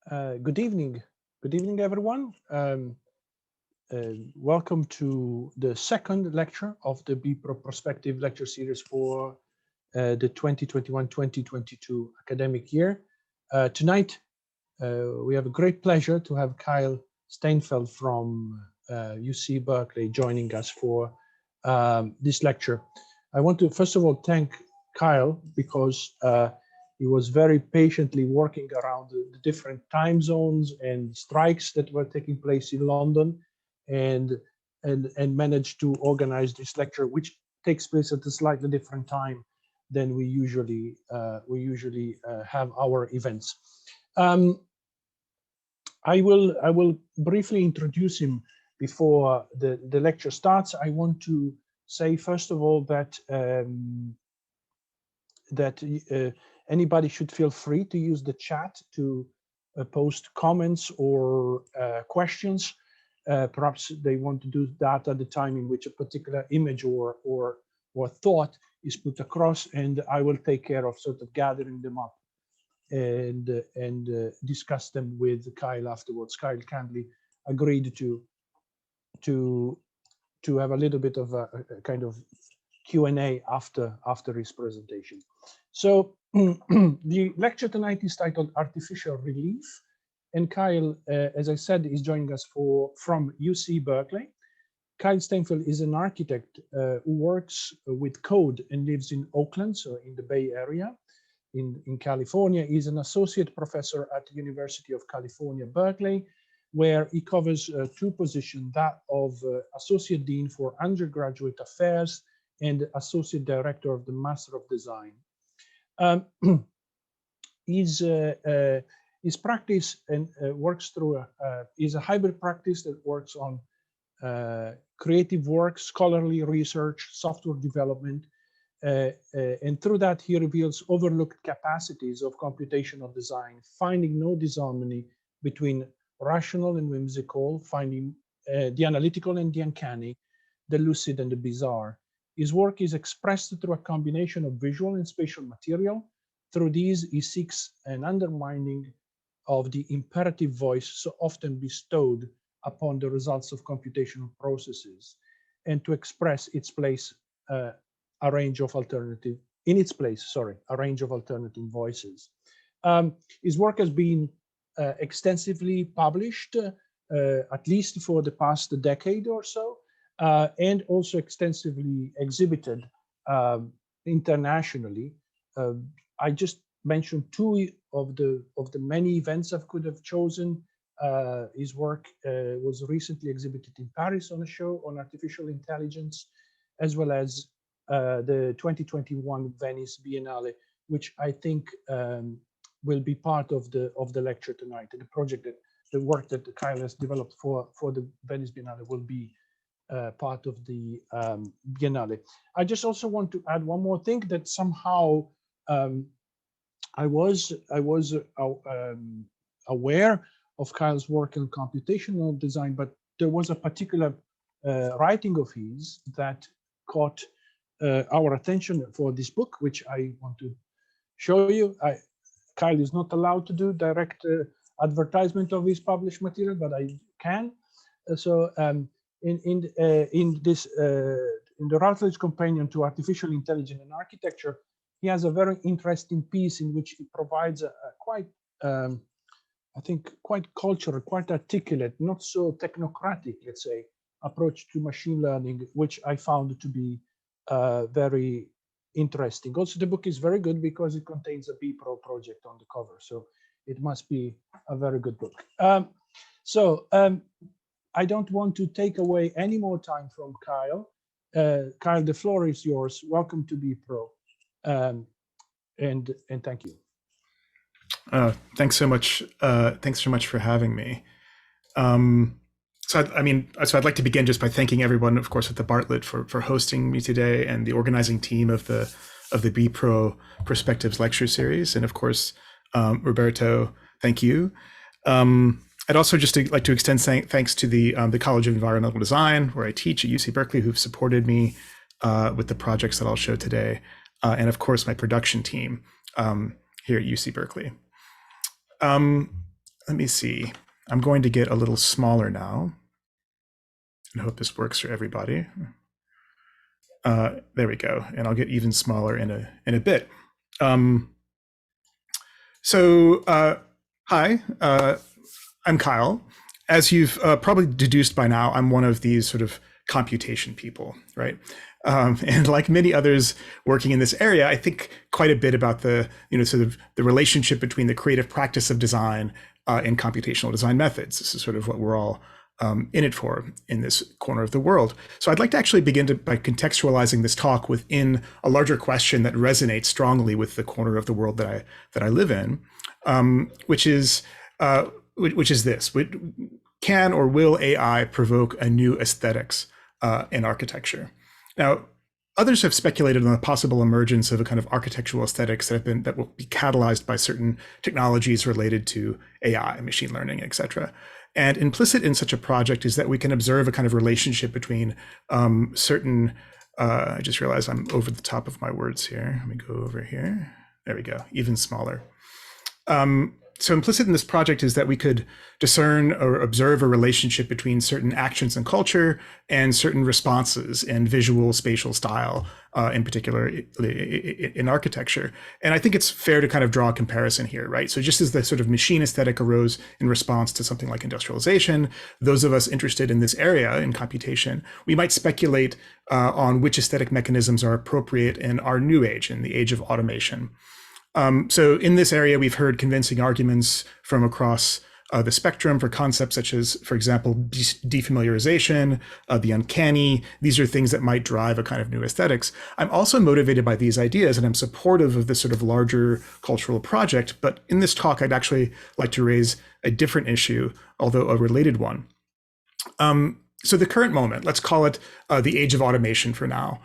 Good evening. Good evening, everyone. Welcome to the second lecture of the BPRO Prospective lecture series for the 2021-2022 academic year. Tonight, we have a great pleasure to have Kyle Steinfeld from UC Berkeley joining us for this lecture. I want to first of all thank Kyle because he was very patiently working around the different time zones and strikes that were taking place in London, and managed to organize this lecture, which takes place at a slightly different time than we usually have our events. I will briefly introduce him before the lecture starts. I want to say first of all that anybody should feel free to use the chat to post comments or questions. Perhaps they want to do that at the time in which a particular image or thought is put across, and I will take care of sort of gathering them up and discuss them with Kyle afterwards. Kyle kindly agreed to have a little bit of a kind of Q&A after his presentation. So the lecture tonight is titled Artificial Relief, and Kyle, as I said, is joining us from UC Berkeley. Kyle Steinfeld is an architect who works with code and lives in Oakland, so in the Bay Area in California. He's an associate professor at the University of California, Berkeley, where he covers two positions, that of Associate Dean for Undergraduate Affairs and Associate Director of the Master of Design. His practice and works through is a hybrid practice that works on creative work, scholarly research, software development, and through that he reveals overlooked capacities of computational design, finding no disharmony between rational and whimsical, finding the analytical and the uncanny, the lucid and the bizarre. His work is expressed through a combination of visual and spatial material. Through these, he seeks an undermining of the imperative voice so often bestowed upon the results of computational processes, and to express its place, a range of alternative voices. His work has been extensively published, at least for the past decade or so, and also extensively exhibited internationally. I just mentioned two of the many events I could have chosen. His work was recently exhibited in Paris on a show on artificial intelligence, as well as the 2021 Venice Biennale, which I think will be part of the lecture tonight. And the work that Kyle has developed for the Venice Biennale will be part of the Biennale. I just also want to add one more thing, that somehow I was aware of Kyle's work in computational design, but there was a particular writing of his that caught our attention for this book, which I want to show you. Kyle is not allowed to do direct advertisement of his published material, but I can. In the Routledge Companion to Artificial Intelligence and Architecture, he has a very interesting piece in which he provides a quite, I think, quite cultural, quite articulate, not so technocratic, let's say, approach to machine learning, which I found to be very interesting. Also, the book is very good because it contains a BPRO project on the cover, so it must be a very good book. I don't want to take away any more time from Kyle. Kyle, the floor is yours. Welcome to BPRO, and thank you. Thanks so much. Thanks so much for having me. So I'd like to begin just by thanking everyone, of course, at the Bartlett for hosting me today, and the organizing team of the BPRO Perspectives lecture series, and of course, Roberto, thank you. I'd also just like to extend thanks to the College of Environmental Design, where I teach at UC Berkeley, who've supported me with the projects that I'll show today, and of course my production team here at UC Berkeley. let me see. I'm going to get a little smaller now. I hope this works for everybody. There we go. And I'll get even smaller in a bit. Hi, I'm Kyle. As you've probably deduced by now, I'm one of these sort of computation people, right? And like many others working in this area, I think quite a bit about the, sort of the relationship between the creative practice of design and computational design methods. This is sort of what we're all in it for in this corner of the world. So I'd like to actually begin by contextualizing this talk within a larger question that resonates strongly with the corner of the world that I live in, which is this: can or will AI provoke a new aesthetics in architecture? Now, others have speculated on the possible emergence of a kind of architectural aesthetics that will be catalyzed by certain technologies related to AI, machine learning, etc. And implicit in such a project is that we can observe a kind of relationship between certain. I just realized I'm over the top of my words here. Let me go over here. There we go, even smaller. So implicit in this project is that we could discern or observe a relationship between certain actions and culture and certain responses and visual spatial style, in particular in architecture. And I think it's fair to kind of draw a comparison here, right? So just as the sort of machine aesthetic arose in response to something like industrialization, those of us interested in this area in computation, we might speculate on which aesthetic mechanisms are appropriate in our new age, in the age of automation. So in this area, we've heard convincing arguments from across the spectrum for concepts such as, for example, defamiliarization, the uncanny. These are things that might drive a kind of new aesthetics. I'm also motivated by these ideas, and I'm supportive of this sort of larger cultural project. But in this talk, I'd actually like to raise a different issue, although a related one. So the current moment, let's call it the age of automation for now.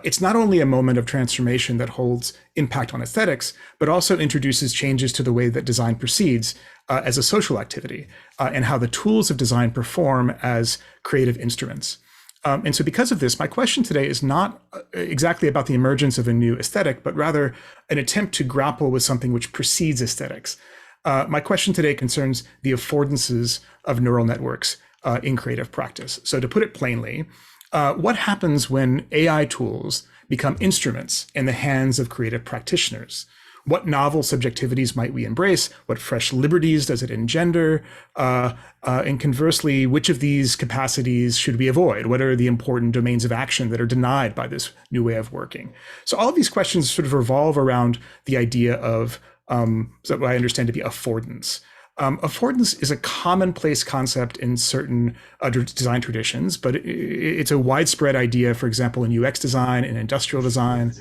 It's not only a moment of transformation that holds impact on aesthetics, but also introduces changes to the way that design proceeds as a social activity and how the tools of design perform as creative instruments. And so because of this, my question today is not exactly about the emergence of a new aesthetic, but rather an attempt to grapple with something which precedes aesthetics. My question today concerns the affordances of neural networks in creative practice. So to put it plainly, what happens when AI tools become instruments in the hands of creative practitioners? What novel subjectivities might we embrace? What fresh liberties does it engender? And conversely, which of these capacities should we avoid? What are the important domains of action that are denied by this new way of working? So all of these questions sort of revolve around the idea of what I understand to be affordance. Affordance is a commonplace concept in certain design traditions, but it's a widespread idea, for example, in UX design and industrial design,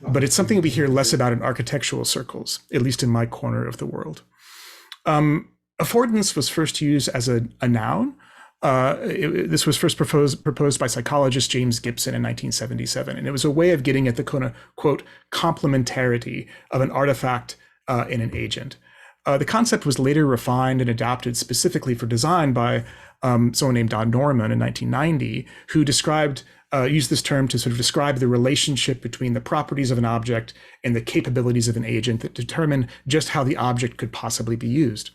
but it's something we hear less about in architectural circles, at least in my corner of the world. Affordance was first used as a noun. This was first proposed by psychologist James Gibson in 1977, and it was a way of getting at the quote complementarity of an artifact in an agent. The concept was later refined and adapted specifically for design by someone named Don Norman in 1990, who used this term to sort of describe the relationship between the properties of an object and the capabilities of an agent that determine just how the object could possibly be used.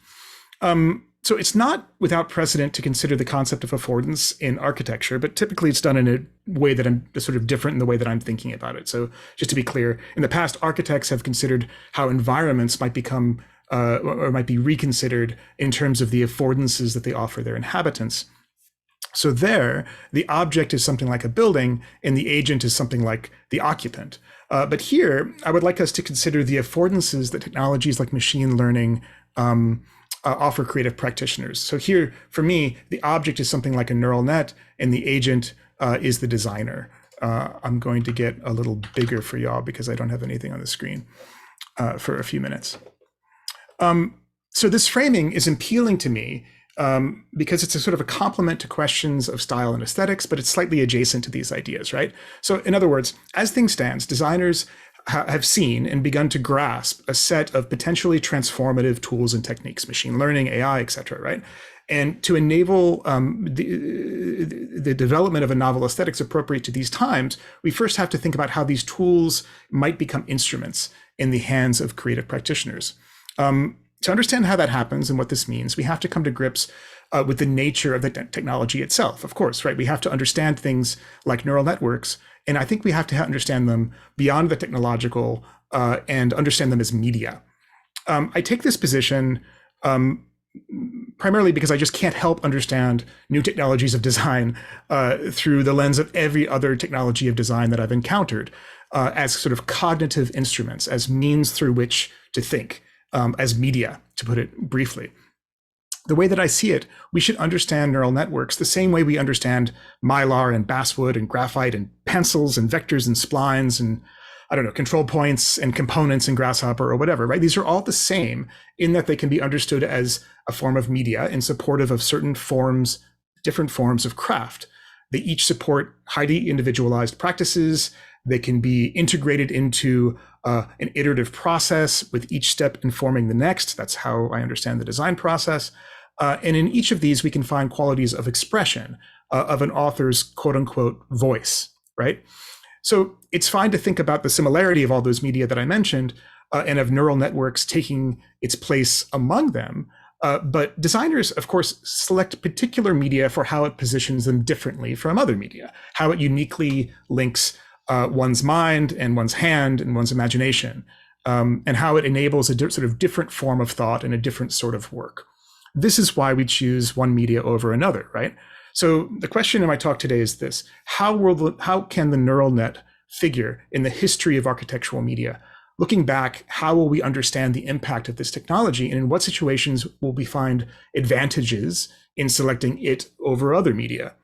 So it's not without precedent to consider the concept of affordance in architecture, but typically it's done in a way that I'm sort of different in the way that I'm thinking about it. So just to be clear, in the past, architects have considered how environments might become or might be reconsidered in terms of the affordances that they offer their inhabitants. So there, the object is something like a building and the agent is something like the occupant. But here, I would like us to consider the affordances that technologies like machine learning offer creative practitioners. So here, for me, the object is something like a neural net and the agent is the designer. I'm going to get a little bigger for y'all because I don't have anything on the screen for a few minutes. So this framing is appealing to me because it's a sort of a complement to questions of style and aesthetics, but it's slightly adjacent to these ideas, right? So in other words, as things stand, designers have seen and begun to grasp a set of potentially transformative tools and techniques, machine learning, AI, et cetera, right? And to enable the development of a novel aesthetics appropriate to these times, we first have to think about how these tools might become instruments in the hands of creative practitioners. To understand how that happens and what this means, we have to come to grips with the nature of the technology itself, of course, right? We have to understand things like neural networks, and I think we have to understand them beyond the technological and understand them as media. I take this position primarily because I just can't help understand new technologies of design through the lens of every other technology of design that I've encountered as sort of cognitive instruments, as means through which to think, as media, to put it briefly. The way that I see it, we should understand neural networks the same way we understand mylar and basswood and graphite and pencils and vectors and splines and, I don't know, control points and components in Grasshopper or whatever, right? These are all the same in that they can be understood as a form of media in supportive of certain forms, different forms of craft. They each support highly individualized practices. They can be integrated into an iterative process with each step informing the next. That's how I understand the design process. And in each of these, we can find qualities of expression of an author's quote unquote voice, right? So it's fine to think about the similarity of all those media that I mentioned and of neural networks taking its place among them. But designers, of course, select particular media for how it positions them differently from other media, how it uniquely links one's mind and one's hand and one's imagination, and how it enables a sort of different form of thought and a different sort of work. This is why we choose one media over another, right? So the question in my talk today is this: how can the neural net figure in the history of architectural media? Looking back, how will we understand the impact of this technology, and in what situations will we find advantages in selecting it over other media?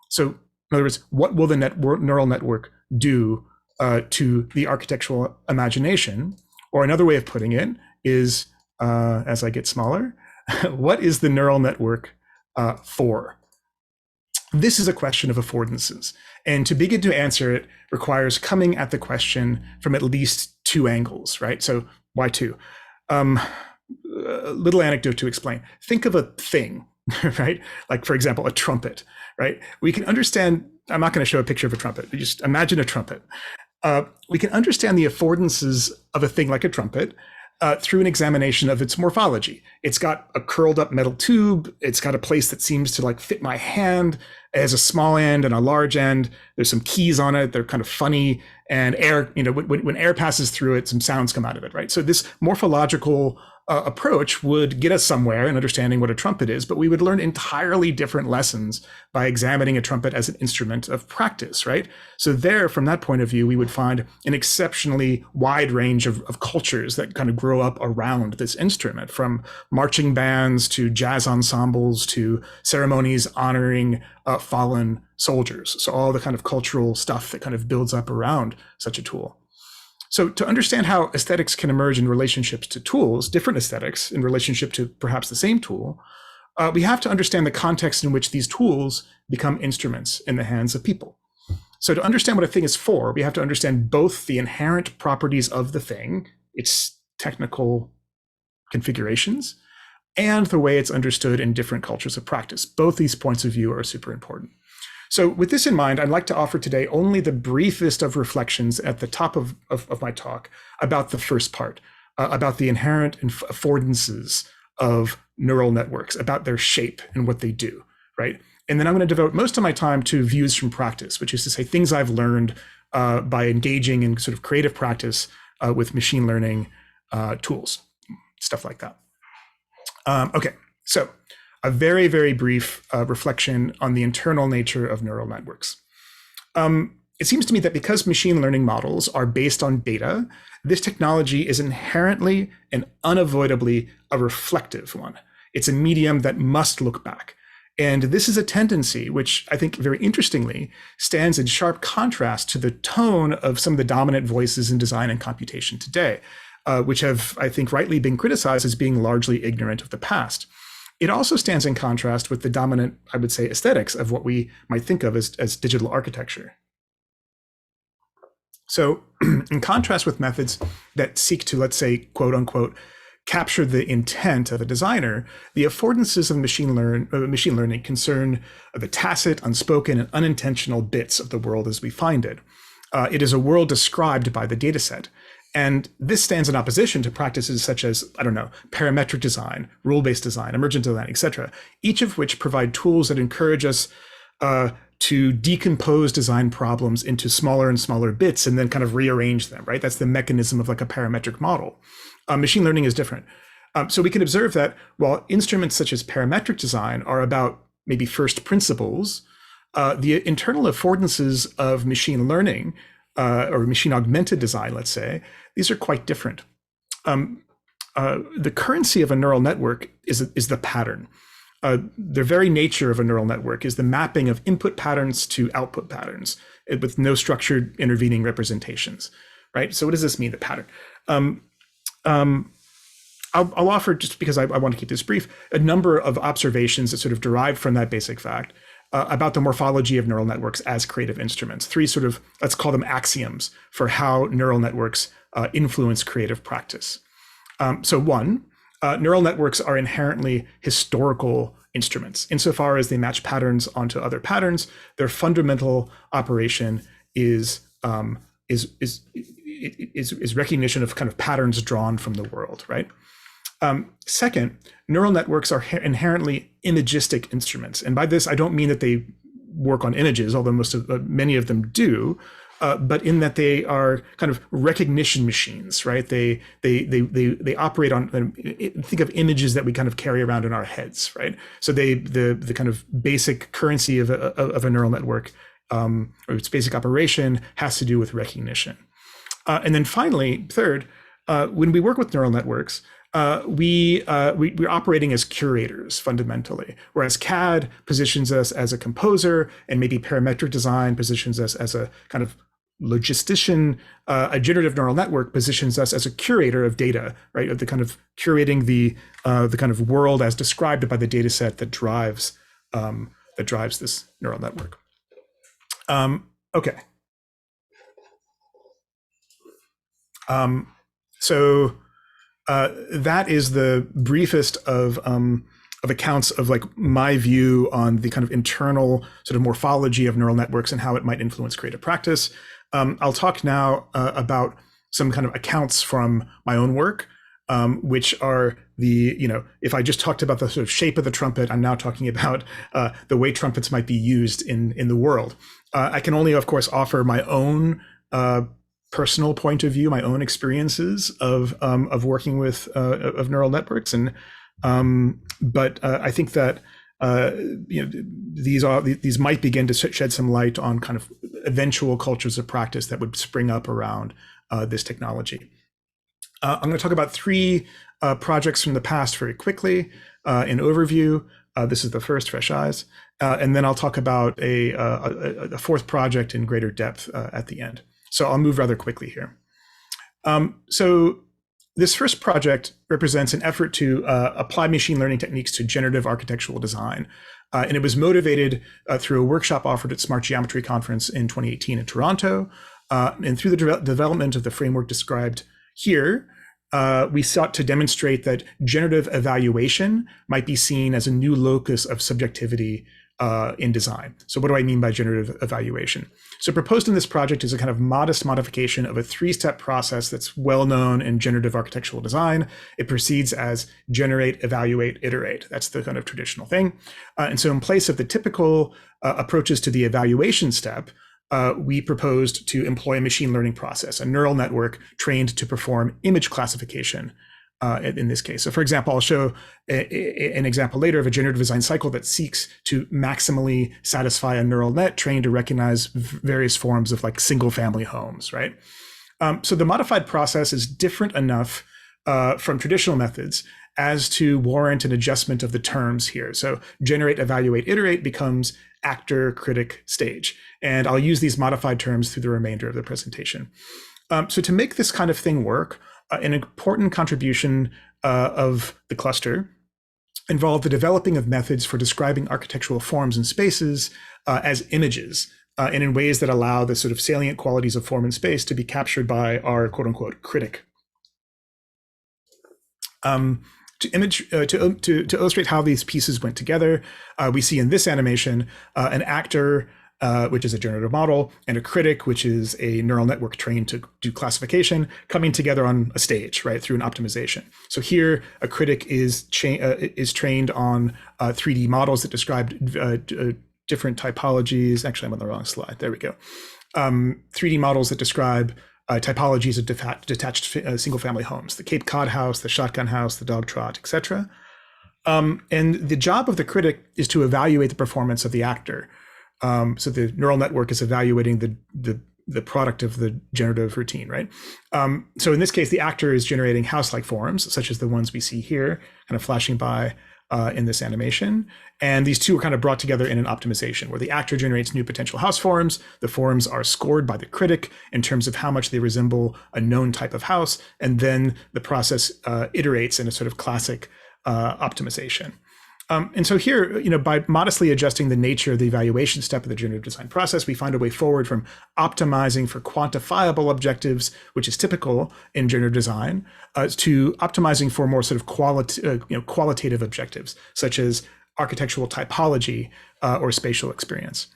So in other words, what will the neural network do to the architectural imagination? Or another way of putting it is, as I get smaller, what is the neural network for? This is a question of affordances, and to begin to answer it requires coming at the question from at least two angles, right? So why two? A little anecdote to explain. Think of a thing, right? Like, for example, a trumpet, right? We can understand, I'm not going to show a picture of a trumpet, but just imagine a trumpet. We can understand the affordances of a thing like a trumpet through an examination of its morphology. It's got a curled up metal tube. It's got a place that seems to like fit my hand. It has a small end and a large end. There's some keys on it. They're kind of funny. And air, you know, when air passes through it, some sounds come out of it, right? So this morphological approach would get us somewhere in understanding what a trumpet is, but we would learn entirely different lessons by examining a trumpet as an instrument of practice, right? So there, from that point of view, we would find an exceptionally wide range of cultures that kind of grow up around this instrument, from marching bands to jazz ensembles to ceremonies honoring fallen soldiers. So all the kind of cultural stuff that kind of builds up around such a tool. So to understand how aesthetics can emerge in relationships to tools, different aesthetics in relationship to perhaps the same tool, we have to understand the context in which these tools become instruments in the hands of people. So to understand what a thing is for, we have to understand both the inherent properties of the thing, its technical configurations, and the way it's understood in different cultures of practice. Both these points of view are super important. So with this in mind, I'd like to offer today only the briefest of reflections at the top of my talk about the first part, about the inherent affordances of neural networks, about their shape and what they do, right? And then I'm going to devote most of my time to views from practice, which is to say things I've learned by engaging in sort of creative practice with machine learning tools, stuff like that. Okay, so a very, very brief reflection on the internal nature of neural networks. It seems to me that because machine learning models are based on data, this technology is inherently and unavoidably a reflective one. It's a medium that must look back. And this is a tendency which I think very interestingly stands in sharp contrast to the tone of some of the dominant voices in design and computation today, which have, I think, rightly been criticized as being largely ignorant of the past. It also stands in contrast with the dominant, I would say, aesthetics of what we might think of as digital architecture. So in contrast with methods that seek to, let's say, quote unquote, capture the intent of a designer, the affordances of machine learning concern the tacit, unspoken, and unintentional bits of the world as we find it. It is a world described by the data set. And this stands in opposition to practices such as, I don't know, parametric design, rule-based design, emergent design, etc., each of which provide tools that encourage us to decompose design problems into smaller and smaller bits and then kind of rearrange them, right? That's the mechanism of like a parametric model. Machine learning is different. So we can observe that while instruments such as parametric design are about maybe first principles, the internal affordances of machine learning or machine augmented design, let's say, these are quite different. The currency of a neural network is the pattern. The very nature of a neural network is the mapping of input patterns to output patterns with no structured intervening representations, right? So what does this mean, the pattern? I'll offer, just because I want to keep this brief, a number of observations that sort of derive from that basic fact about the morphology of neural networks as creative instruments. Three sort of, let's call them axioms for how neural networks influence creative practice. So one, neural networks are inherently historical instruments. Insofar as they match patterns onto other patterns, their fundamental operation is recognition of kind of patterns drawn from the world, right? Second, neural networks are inherently imagistic instruments. And by this, I don't mean that they work on images, although many of them do, but in that they are kind of recognition machines, right? They operate on, think of images that we kind of carry around in our heads, right? So the kind of basic currency of a neural network, or its basic operation, has to do with recognition. And then finally, third, when we work with neural networks, we're operating as curators fundamentally, whereas CAD positions us as a composer, and maybe parametric design positions us as a kind of logistician. A generative neural network positions us as a curator of data, right? Of the kind of curating the kind of world as described by the data set that drives this neural network. Okay. So that is the briefest of accounts of like my view on the kind of internal sort of morphology of neural networks and how it might influence creative practice. I'll talk now about some kind of accounts from my own work, which are if I just talked about the sort of shape of the trumpet, I'm now talking about the way trumpets might be used in the world. I can only, of course, offer my own personal point of view, my own experiences of working with of neural networks, and but I think that these might begin to shed some light on kind of eventual cultures of practice that would spring up around this technology. I'm going to talk about three projects from the past very quickly in overview. This is the first, Fresh Eyes, and then I'll talk about a fourth project in greater depth at the end. So I'll move rather quickly here. So this first project represents an effort to apply machine learning techniques to generative architectural design. And it was motivated through a workshop offered at Smart Geometry Conference in 2018 in Toronto. And through the development of the framework described here, we sought to demonstrate that generative evaluation might be seen as a new locus of subjectivity in design. So what do I mean by generative evaluation? So proposed in this project is a kind of modest modification of a three-step process that's well known in generative architectural design. It proceeds as generate, evaluate, iterate. That's the kind of traditional thing. And so in place of the typical approaches to the evaluation step, we proposed to employ a machine learning process, a neural network trained to perform image classification in this case. So for example, I'll show an example later of a generative design cycle that seeks to maximally satisfy a neural net trained to recognize various forms of like single family homes, right? So the modified process is different enough from traditional methods as to warrant an adjustment of the terms here. So generate, evaluate, iterate becomes actor, critic, stage. And I'll use these modified terms through the remainder of the presentation. So to make this kind of thing work, an important contribution of the cluster involved the developing of methods for describing architectural forms and spaces as images, and in ways that allow the sort of salient qualities of form and space to be captured by our quote unquote critic. To illustrate how these pieces went together, we see in this animation an actor which is a generative model, and a critic, which is a neural network trained to do classification, coming together on a stage, right, through an optimization. So here, a critic is trained on 3D models that describe different typologies. Actually, I'm on the wrong slide. There we go. 3D models that describe typologies of detached single-family homes: the Cape Cod house, the shotgun house, the dog trot, etc. And the job of the critic is to evaluate the performance of the actor. So the neural network is evaluating the product of the generative routine, right? So in this case, the actor is generating house-like forms, such as the ones we see here, kind of flashing by in this animation. And these two are kind of brought together in an optimization where the actor generates new potential house forms. The forms are scored by the critic in terms of how much they resemble a known type of house. And then the process iterates in a sort of classic optimization. And so here, by modestly adjusting the nature of the evaluation step of the generative design process, we find a way forward from optimizing for quantifiable objectives, which is typical in generative design, to optimizing for more sort of qualitative objectives, such as architectural typology or spatial experience.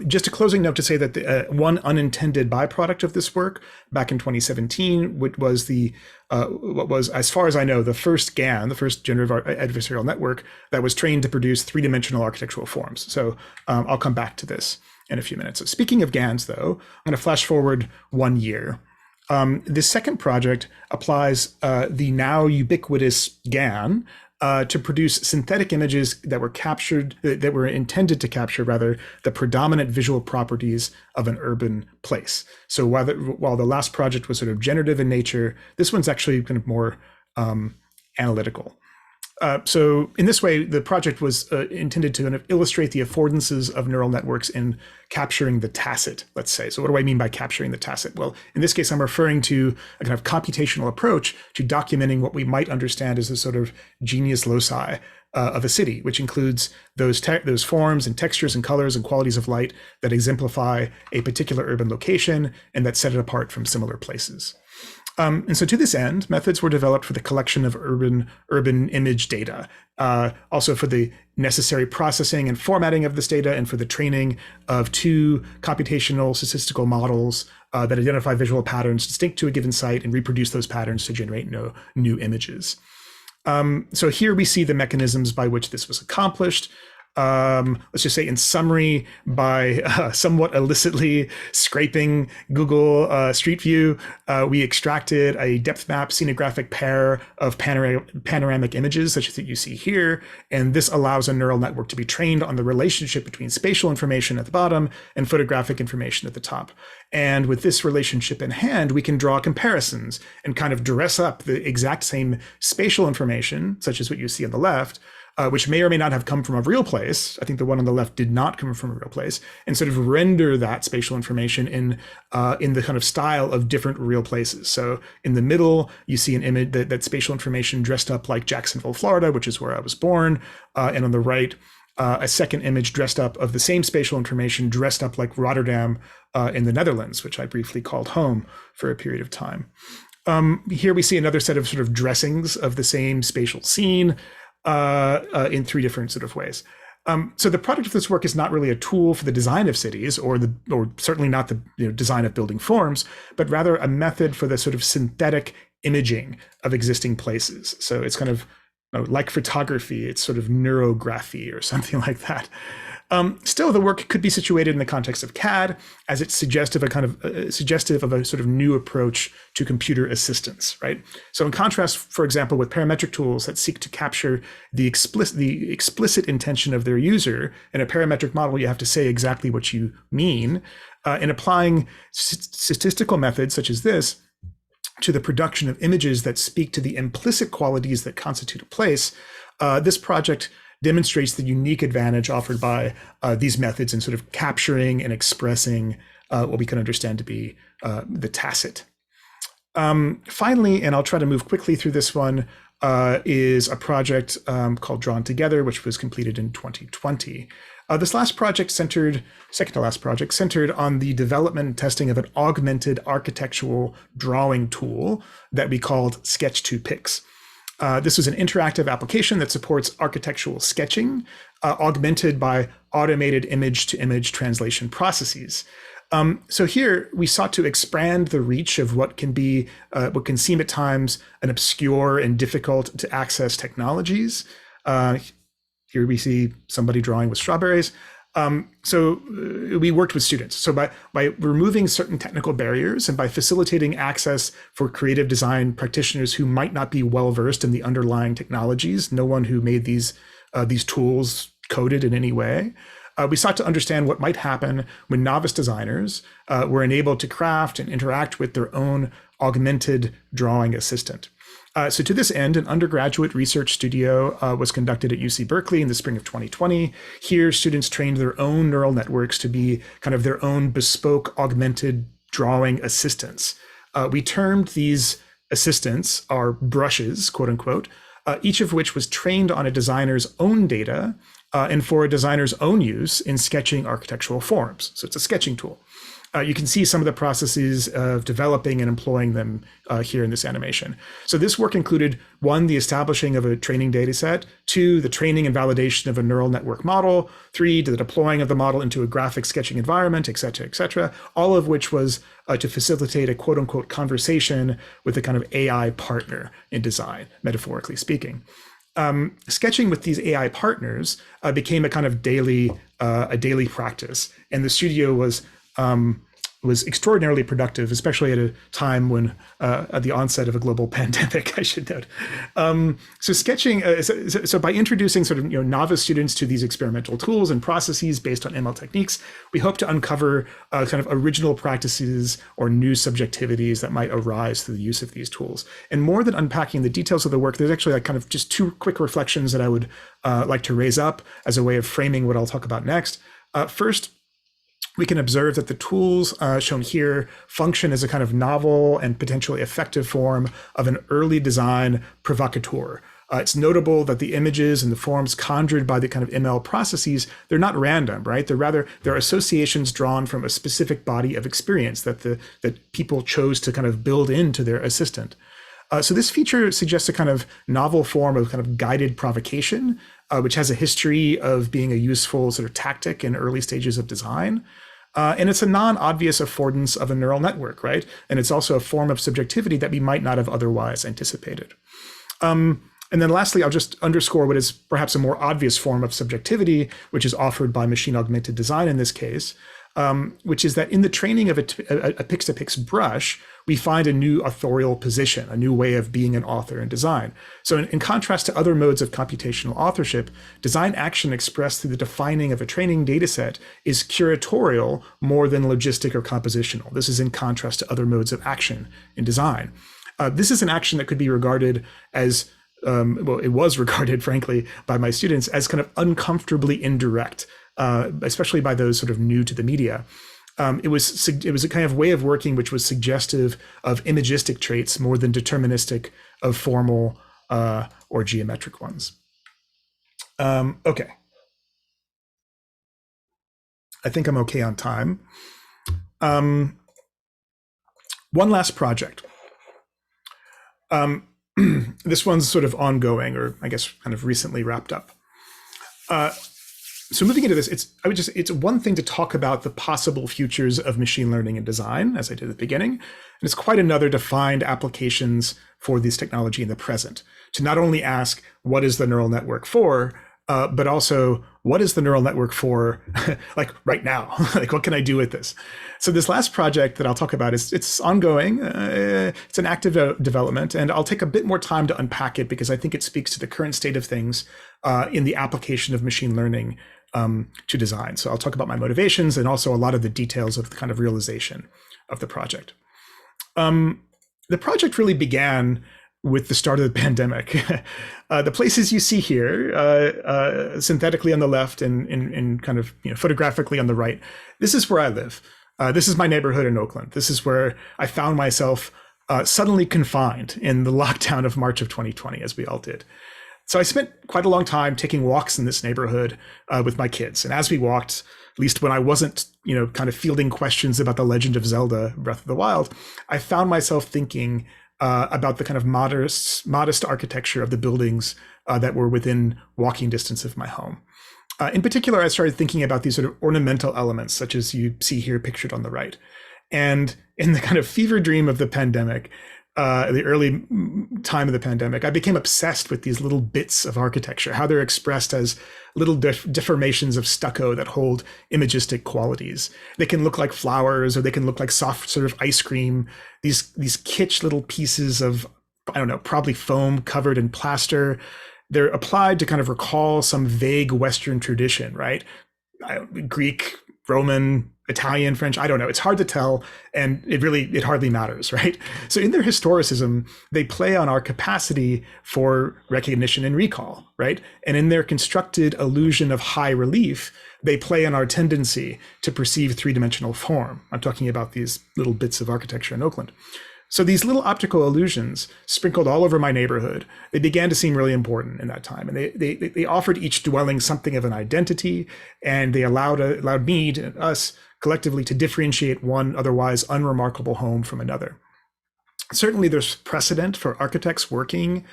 Just a closing note to say that one unintended byproduct of this work back in 2017, which was what was, as far as I know, the first GAN, the first generative adversarial network that was trained to produce three-dimensional architectural forms. So I'll come back to this in a few minutes. So speaking of GANs, though, I'm going to flash forward 1 year. This second project applies the now ubiquitous GAN to produce synthetic images that were intended to capture, rather, the predominant visual properties of an urban place. So while the last project was sort of generative in nature, this one's actually kind of more analytical. So in this way, the project was intended to kind of illustrate the affordances of neural networks in capturing the tacit, let's say. So what do I mean by capturing the tacit? Well, in this case, I'm referring to a kind of computational approach to documenting what we might understand as a sort of genius loci of a city, which includes those forms and textures and colors and qualities of light that exemplify a particular urban location and that set it apart from similar places. And so to this end, methods were developed for the collection of urban image data, also for the necessary processing and formatting of this data, and for the training of 2 computational statistical models that identify visual patterns distinct to a given site and reproduce those patterns to generate new images. So here we see the mechanisms by which this was accomplished. Let's just say in summary, by somewhat illicitly scraping Google Street View, we extracted a depth map scenographic pair of panoramic images, such as that you see here. And this allows a neural network to be trained on the relationship between spatial information at the bottom and photographic information at the top. And with this relationship in hand, we can draw comparisons and kind of dress up the exact same spatial information, such as what you see on the left, which may or may not have come from a real place. I think the one on the left did not come from a real place, and sort of render that spatial information in the kind of style of different real places. So in the middle, you see an image that spatial information dressed up like Jacksonville, Florida, which is where I was born. And on the right, a second image dressed up of the same spatial information dressed up like Rotterdam in the Netherlands, which I briefly called home for a period of time. Here we see another set of sort of dressings of the same spatial scene, in 3 different sort of ways. So the product of this work is not really a tool for the design of cities, or certainly not the design of building forms, but rather a method for the sort of synthetic imaging of existing places. So it's kind of like photography, it's sort of neurography or something like that. Still, the work could be situated in the context of CAD, as it's suggestive of a sort of new approach to computer assistance, right? So in contrast, for example, with parametric tools that seek to capture the explicit intention of their user, in a parametric model, you have to say exactly what you mean. In applying statistical methods such as this to the production of images that speak to the implicit qualities that constitute a place, this project demonstrates the unique advantage offered by these methods in sort of capturing and expressing what we can understand to be the tacit. Finally, and I'll try to move quickly through this one, is a project called Drawn Together, which was completed in 2020. This last project second to last project, centered on the development and testing of an augmented architectural drawing tool that we called Sketch 2 Pix. This was an interactive application that supports architectural sketching, augmented by automated image-to-image translation processes. So here we sought to expand the reach of what can seem at times an obscure and difficult to access technologies. Here we see somebody drawing with strawberries. So we worked with students. So by removing certain technical barriers and by facilitating access for creative design practitioners who might not be well versed in the underlying technologies, no one who made these tools coded in any way, we sought to understand what might happen when novice designers were enabled to craft and interact with their own augmented drawing assistant. So to this end, an undergraduate research studio was conducted at UC Berkeley in the spring of 2020. Here, students trained their own neural networks to be kind of their own bespoke augmented drawing assistants. We termed these assistants our brushes, quote unquote, each of which was trained on a designer's own data and for a designer's own use in sketching architectural forms. So it's a sketching tool. You can see some of the processes of developing and employing them here in this animation. So this work included 1, the establishing of a training data set, 2, the training and validation of a neural network model, 3, the deploying of the model into a graphic sketching environment, et cetera, all of which was to facilitate a quote unquote conversation with a kind of AI partner in design, metaphorically speaking. Sketching with these AI partners became a kind of daily practice, and the studio was extraordinarily productive, especially at a time when at the onset of a global pandemic, I should note. So sketching, so by introducing sort of novice students to these experimental tools and processes based on ML techniques, we hope to uncover kind of original practices or new subjectivities that might arise through the use of these tools. And more than unpacking the details of the work, there's actually like kind of just 2 quick reflections that I would like to raise up as a way of framing what I'll talk about next. First, we can observe that the tools shown here function as a kind of novel and potentially effective form of an early design provocateur. It's notable that the images and the forms conjured by the kind of ML processes, they're not random, right? They're associations drawn from a specific body of experience that people chose to kind of build into their assistant. So this feature suggests a kind of novel form of kind of guided provocation, which has a history of being a useful sort of tactic in early stages of design. And it's a non-obvious affordance of a neural network, right? And it's also a form of subjectivity that we might not have otherwise anticipated. And then lastly, I'll just underscore what is perhaps a more obvious form of subjectivity, which is offered by machine augmented design in this case, which is that in the training of a Pix-to-Pix brush, we find a new authorial position, a new way of being an author in design. So in contrast to other modes of computational authorship, design action expressed through the defining of a training data set is curatorial more than logistic or compositional. This is in contrast to other modes of action in design. This is an action that could be regarded as well, it was regarded, frankly, by my students as kind of uncomfortably indirect, especially by those sort of new to the media. It was a kind of way of working which was suggestive of imagistic traits more than deterministic of formal or geometric ones. Okay. I think I'm okay on time. One last project. This one's sort of ongoing, or I guess kind of recently wrapped up. So moving into this, it's one thing to talk about the possible futures of machine learning and design, as I did at the beginning, and it's quite another to find applications for this technology in the present. To not only ask, what is the neural network for, but also, what is the neural network for, like right now? Like, what can I do with this? So this last project that I'll talk about it's ongoing. It's an active development, and I'll take a bit more time to unpack it because I think it speaks to the current state of things in the application of machine learning to design. So I'll talk about my motivations and also a lot of the details of the kind of realization of the project. The project really began with the start of the pandemic. The places you see here, synthetically on the left and kind of photographically on the right, this is where I live. This is my neighborhood in Oakland. This is where I found myself suddenly confined in the lockdown of March of 2020, as we all did. So I spent quite a long time taking walks in this neighborhood with my kids. And as we walked, at least when I wasn't, kind of fielding questions about the Legend of Zelda, Breath of the Wild, I found myself thinking about the kind of modest architecture of the buildings that were within walking distance of my home. In particular, I started thinking about these sort of ornamental elements, such as you see here pictured on the right. And in the kind of fever dream of the pandemic, the early time of the pandemic, I became obsessed with these little bits of architecture, how they're expressed as little deformations of stucco that hold imagistic qualities. They can look like flowers, or they can look like soft sort of ice cream, these kitsch little pieces of, I don't know, probably foam covered in plaster. They're applied to kind of recall some vague Western tradition, right? Greek, Roman, Italian, French, I don't know. It's hard to tell, and it hardly matters, right? So in their historicism, they play on our capacity for recognition and recall, right? And in their constructed illusion of high relief, they play on our tendency to perceive three-dimensional form. I'm talking about these little bits of architecture in Oakland. So these little optical illusions sprinkled all over my neighborhood, they began to seem really important in that time. And they offered each dwelling something of an identity, and they allowed me, us collectively, to differentiate one otherwise unremarkable home from another. Certainly there's precedent for architects working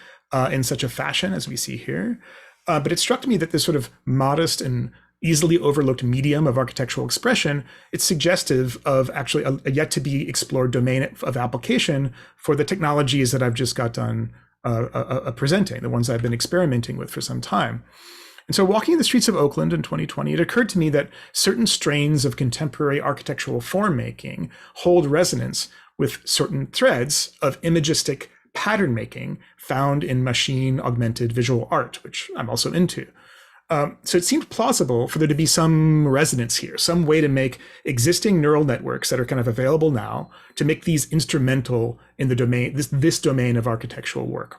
in such a fashion as we see here, but it struck me that this sort of modest and easily overlooked medium of architectural expression, it's suggestive of actually a yet to be explored domain of application for the technologies that I've just got done presenting, the ones I've been experimenting with for some time. And so walking the streets of Oakland in 2020, it occurred to me that certain strains of contemporary architectural form making hold resonance with certain threads of imagistic pattern making found in machine augmented visual art, which I'm also into. So it seemed plausible for there to be some resonance here, some way to make existing neural networks that are kind of available now to make these instrumental in the domain, this domain of architectural work,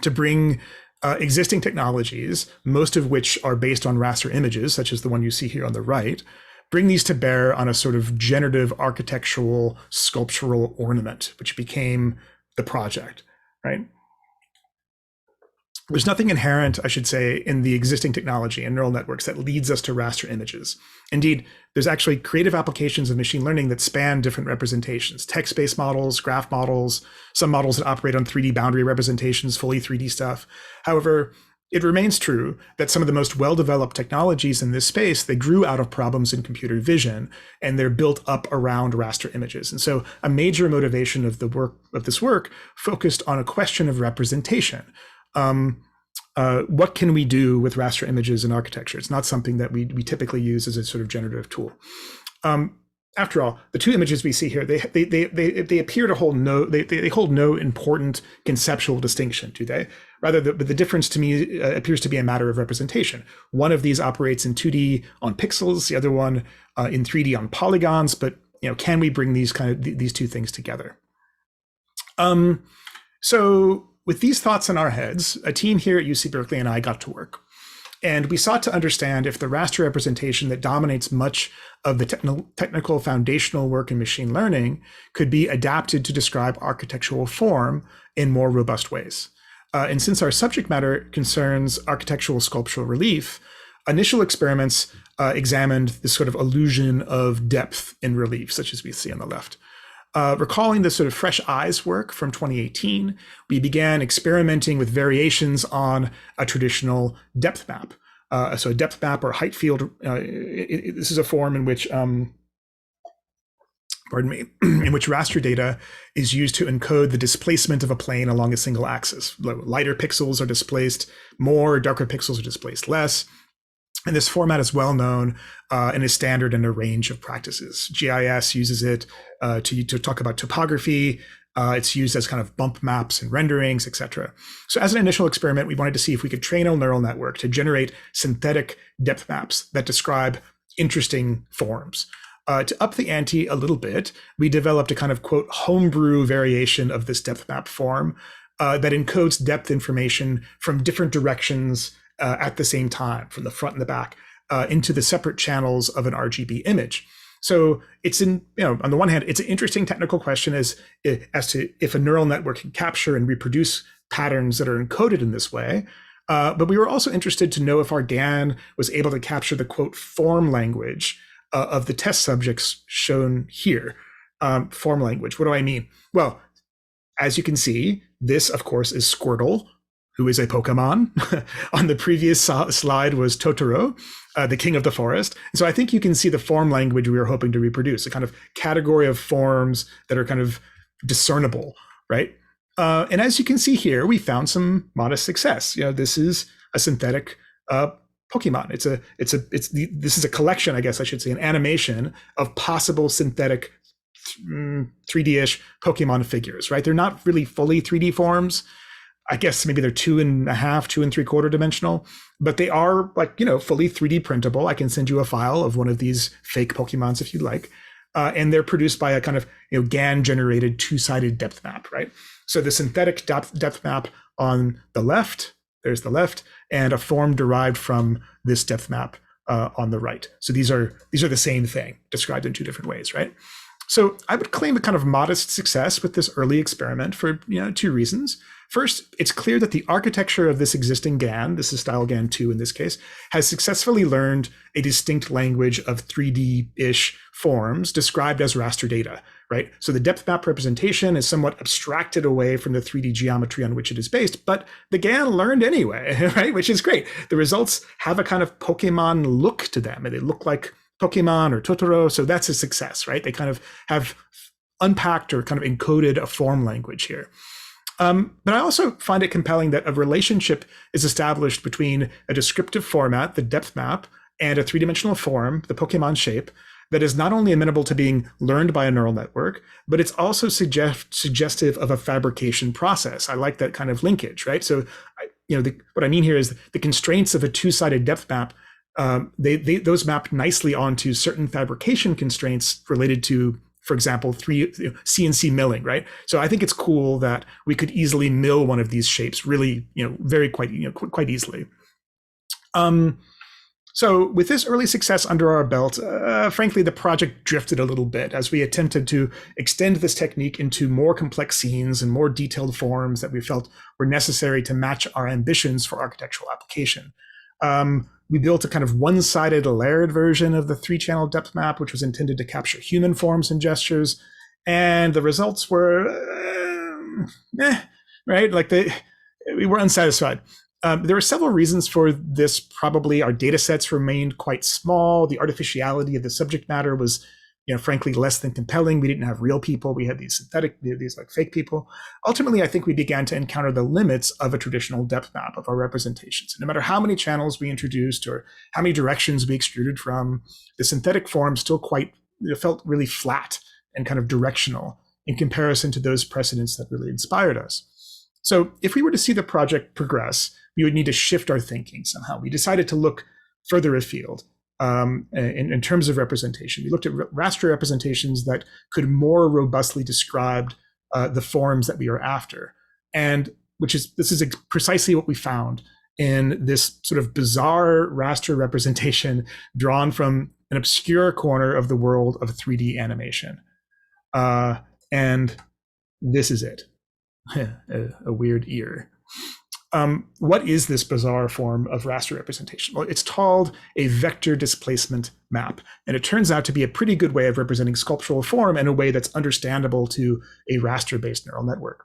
to bring existing technologies, most of which are based on raster images, such as the one you see here on the right, bring these to bear on a sort of generative architectural sculptural ornament, which became the project, right? There's nothing inherent, I should say, in the existing technology and neural networks that leads us to raster images. Indeed, there's actually creative applications of machine learning that span different representations, text-based models, graph models, some models that operate on 3D boundary representations, fully 3D stuff. However, it remains true that some of the most well-developed technologies in this space, they grew out of problems in computer vision, and they're built up around raster images. And so a major motivation of this work focused on a question of representation. What can we do with raster images in architecture? It's not something that we typically use as a sort of generative tool. After all, the two images we see here, they appear to hold they hold no important conceptual distinction, do they? Rather, the difference to me appears to be a matter of representation. One of these operates in 2D on pixels, the other one in 3D on polygons. But can we bring these two things together? So with these thoughts in our heads, a team here at UC Berkeley and I got to work. And we sought to understand if the raster representation that dominates much of the technical foundational work in machine learning could be adapted to describe architectural form in more robust ways. And since our subject matter concerns architectural sculptural relief, initial experiments examined this sort of illusion of depth in relief, such as we see on the left. Recalling the sort of fresh eyes work from 2018, we began experimenting with variations on a traditional depth map. So a depth map or height field, this is a form in which, in which raster data is used to encode the displacement of a plane along a single axis. Lighter pixels are displaced more, darker pixels are displaced less. And this format is well known and is standard in a range of practices. GIS uses it to talk about topography. It's used as kind of bump maps and renderings, etc. So as an initial experiment, we wanted to see if we could train a neural network to generate synthetic depth maps that describe interesting forms. To up the ante a little bit, we developed a kind of, quote, homebrew variation of this depth map form that encodes depth information from different directions at the same time, from the front and the back, into the separate channels of an RGB image. So it's on the one hand, it's an interesting technical question as to if a neural network can capture and reproduce patterns that are encoded in this way. But we were also interested to know if our GAN was able to capture the, quote, form language of the test subjects shown here. Form language, what do I mean? Well, as you can see, this, of course, is Squirtle, who is a Pokemon. On the previous slide was Totoro, the king of the forest. So I think you can see the form language we were hoping to reproduce, a kind of category of forms that are kind of discernible, right? And as you can see here, we found some modest success. This is a synthetic Pokemon. This is a collection, I guess I should say, an animation of possible synthetic 3D-ish Pokemon figures, right? They're not really fully 3D forms. I guess maybe they're 2.5, 2.75 dimensional, but they are fully 3D printable. I can send you a file of one of these fake Pokemons if you'd like. And they're produced by a kind of GAN generated two-sided depth map, right? So the synthetic depth map on the left, there's the left, and a form derived from this depth map on the right. So these are the same thing described in two different ways, right? So I would claim a kind of modest success with this early experiment for two reasons. First, it's clear that the architecture of this existing GAN, this is style GAN 2 in this case, has successfully learned a distinct language of 3D-ish forms described as raster data, right? So the depth map representation is somewhat abstracted away from the 3D geometry on which it is based, but the GAN learned anyway, right? Which is great. The results have a kind of Pokemon look to them, and they look like Pokemon or Totoro, so that's a success, right? They kind of have unpacked or kind of encoded a form language here. But I also find it compelling that a relationship is established between a descriptive format, the depth map, and a three-dimensional form, the Pokemon shape, that is not only amenable to being learned by a neural network, but it's also suggestive of a fabrication process. I like that kind of linkage, right? So, what I mean here is the constraints of a two-sided depth map. Those map nicely onto certain fabrication constraints related to, for example, CNC milling, right? So I think it's cool that we could easily mill one of these shapes really, quite easily. So with this early success under our belt, frankly, the project drifted a little bit as we attempted to extend this technique into more complex scenes and more detailed forms that we felt were necessary to match our ambitions for architectural application. We built a kind of one-sided layered version of the 3-channel depth map, which was intended to capture human forms and gestures. And the results were, right? We were unsatisfied. There were several reasons for this. Probably our data sets remained quite small. The artificiality of the subject matter was, frankly, less than compelling. We didn't have real people. We had these synthetic, these fake people. Ultimately, I think we began to encounter the limits of a traditional depth map of our representations. And no matter how many channels we introduced or how many directions we extruded from, the synthetic form still felt really flat and kind of directional in comparison to those precedents that really inspired us. So if we were to see the project progress, we would need to shift our thinking somehow. We decided to look further afield. In terms of representation, we looked at raster representations that could more robustly describe the forms that we are after, and this is precisely what we found in this sort of bizarre raster representation drawn from an obscure corner of the world of 3D animation, and this is it, a weird ear. What is this bizarre form of raster representation? Well, it's called a vector displacement map, and it turns out to be a pretty good way of representing sculptural form in a way that's understandable to a raster-based neural network.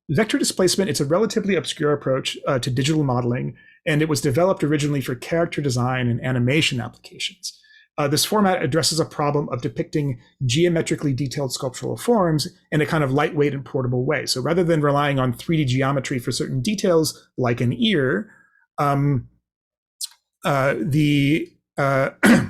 Vector displacement, it's a relatively obscure approach to digital modeling, and it was developed originally for character design and animation applications. This format addresses a problem of depicting geometrically detailed sculptural forms in a kind of lightweight and portable way. So rather than relying on 3D geometry for certain details, like an ear,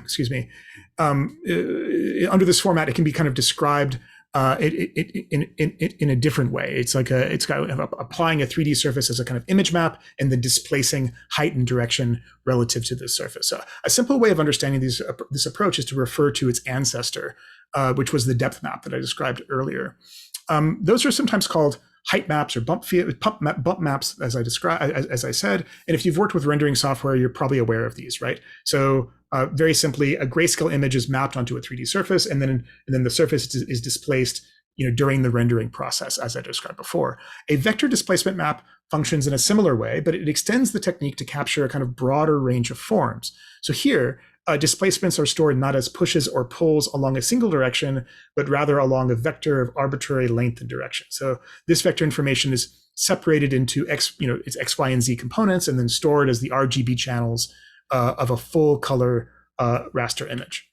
excuse me, under this format, it can be kind of described in a different way. It's applying a 3D surface as a kind of image map and then displacing height and direction relative to the surface. So a simple way of understanding this approach is to refer to its ancestor, which was the depth map that I described earlier. Those are sometimes called height maps or bump maps, as I said. And if you've worked with rendering software, you're probably aware of these, right? So very simply, a grayscale image is mapped onto a 3D surface, and then the surface is displaced, during the rendering process, as I described before. A vector displacement map functions in a similar way, but it extends the technique to capture a kind of broader range of forms. So here, displacements are stored not as pushes or pulls along a single direction, but rather along a vector of arbitrary length and direction. So this vector information is separated into its X, Y, and Z components, and then stored as the RGB channels of a full color raster image.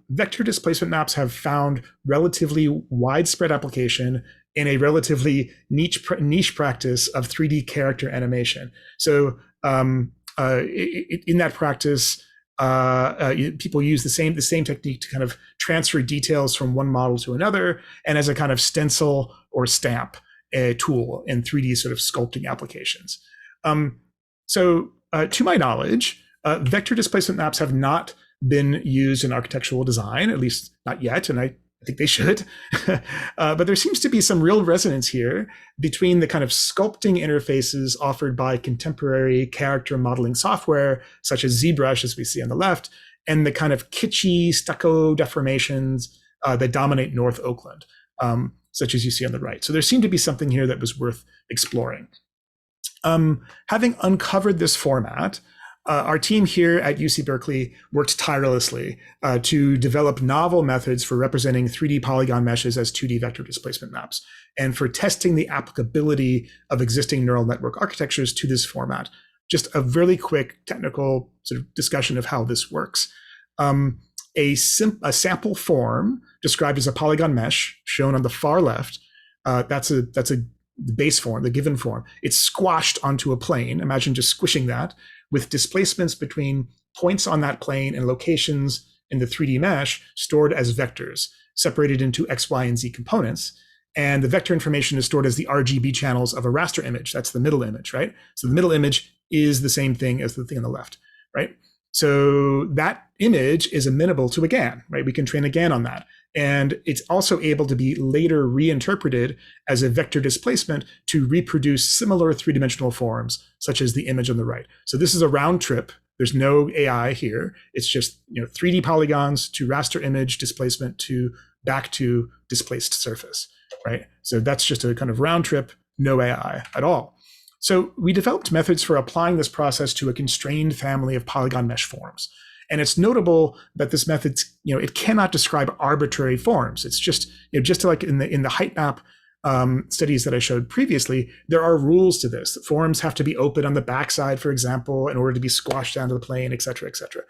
Vector displacement maps have found relatively widespread application in a relatively niche practice of 3D character animation. So in that practice, people use the same technique to kind of transfer details from one model to another, and as a kind of stencil or stamp tool in 3D sort of sculpting applications. So to my knowledge, vector displacement maps have not been used in architectural design, at least not yet, and I think they should. But there seems to be some real resonance here between the kind of sculpting interfaces offered by contemporary character modeling software, such as ZBrush, as we see on the left, and the kind of kitschy stucco deformations that dominate North Oakland, such as you see on the right. So there seemed to be something here that was worth exploring. Having uncovered this format, our team here at UC Berkeley worked tirelessly to develop novel methods for representing 3D polygon meshes as 2D vector displacement maps, and for testing the applicability of existing neural network architectures to this format. Just a really quick technical sort of discussion of how this works. A sample form described as a polygon mesh, shown on the far left, that's a base form, the given form. It's squashed onto a plane. Imagine just squishing that, with displacements between points on that plane and locations in the 3D mesh stored as vectors, separated into X, Y, and Z components. And the vector information is stored as the RGB channels of a raster image. That's the middle image, right? So the middle image is the same thing as the thing on the left, right? So that image is amenable to a GAN, right? We can train a GAN on that. And it's also able to be later reinterpreted as a vector displacement to reproduce similar three-dimensional forms, such as the image on the right. So this is a round trip. There's no AI here. It's just 3D polygons to raster image displacement to back to displaced surface, right? So that's just a kind of round trip, no AI at all. So we developed methods for applying this process to a constrained family of polygon mesh forms. And it's notable that this method, it cannot describe arbitrary forms. It's just, just like in the height map studies that I showed previously, there are rules to this. Forms have to be open on the backside, for example, in order to be squashed down to the plane, et cetera, et cetera.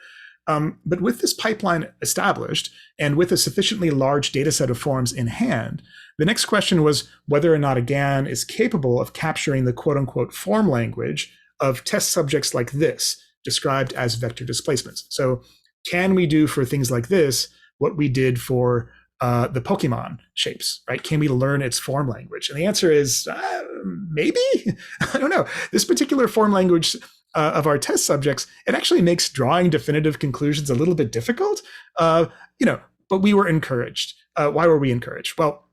But with this pipeline established, and with a sufficiently large data set of forms in hand, the next question was whether or not a GAN is capable of capturing the quote unquote form language of test subjects like this, described as vector displacements. So can we do for things like this what we did for the Pokemon shapes, right? Can we learn its form language? And the answer is maybe. I don't know. This particular form language of our test subjects, it actually makes drawing definitive conclusions a little bit difficult, but we were encouraged. Why were we encouraged? Well,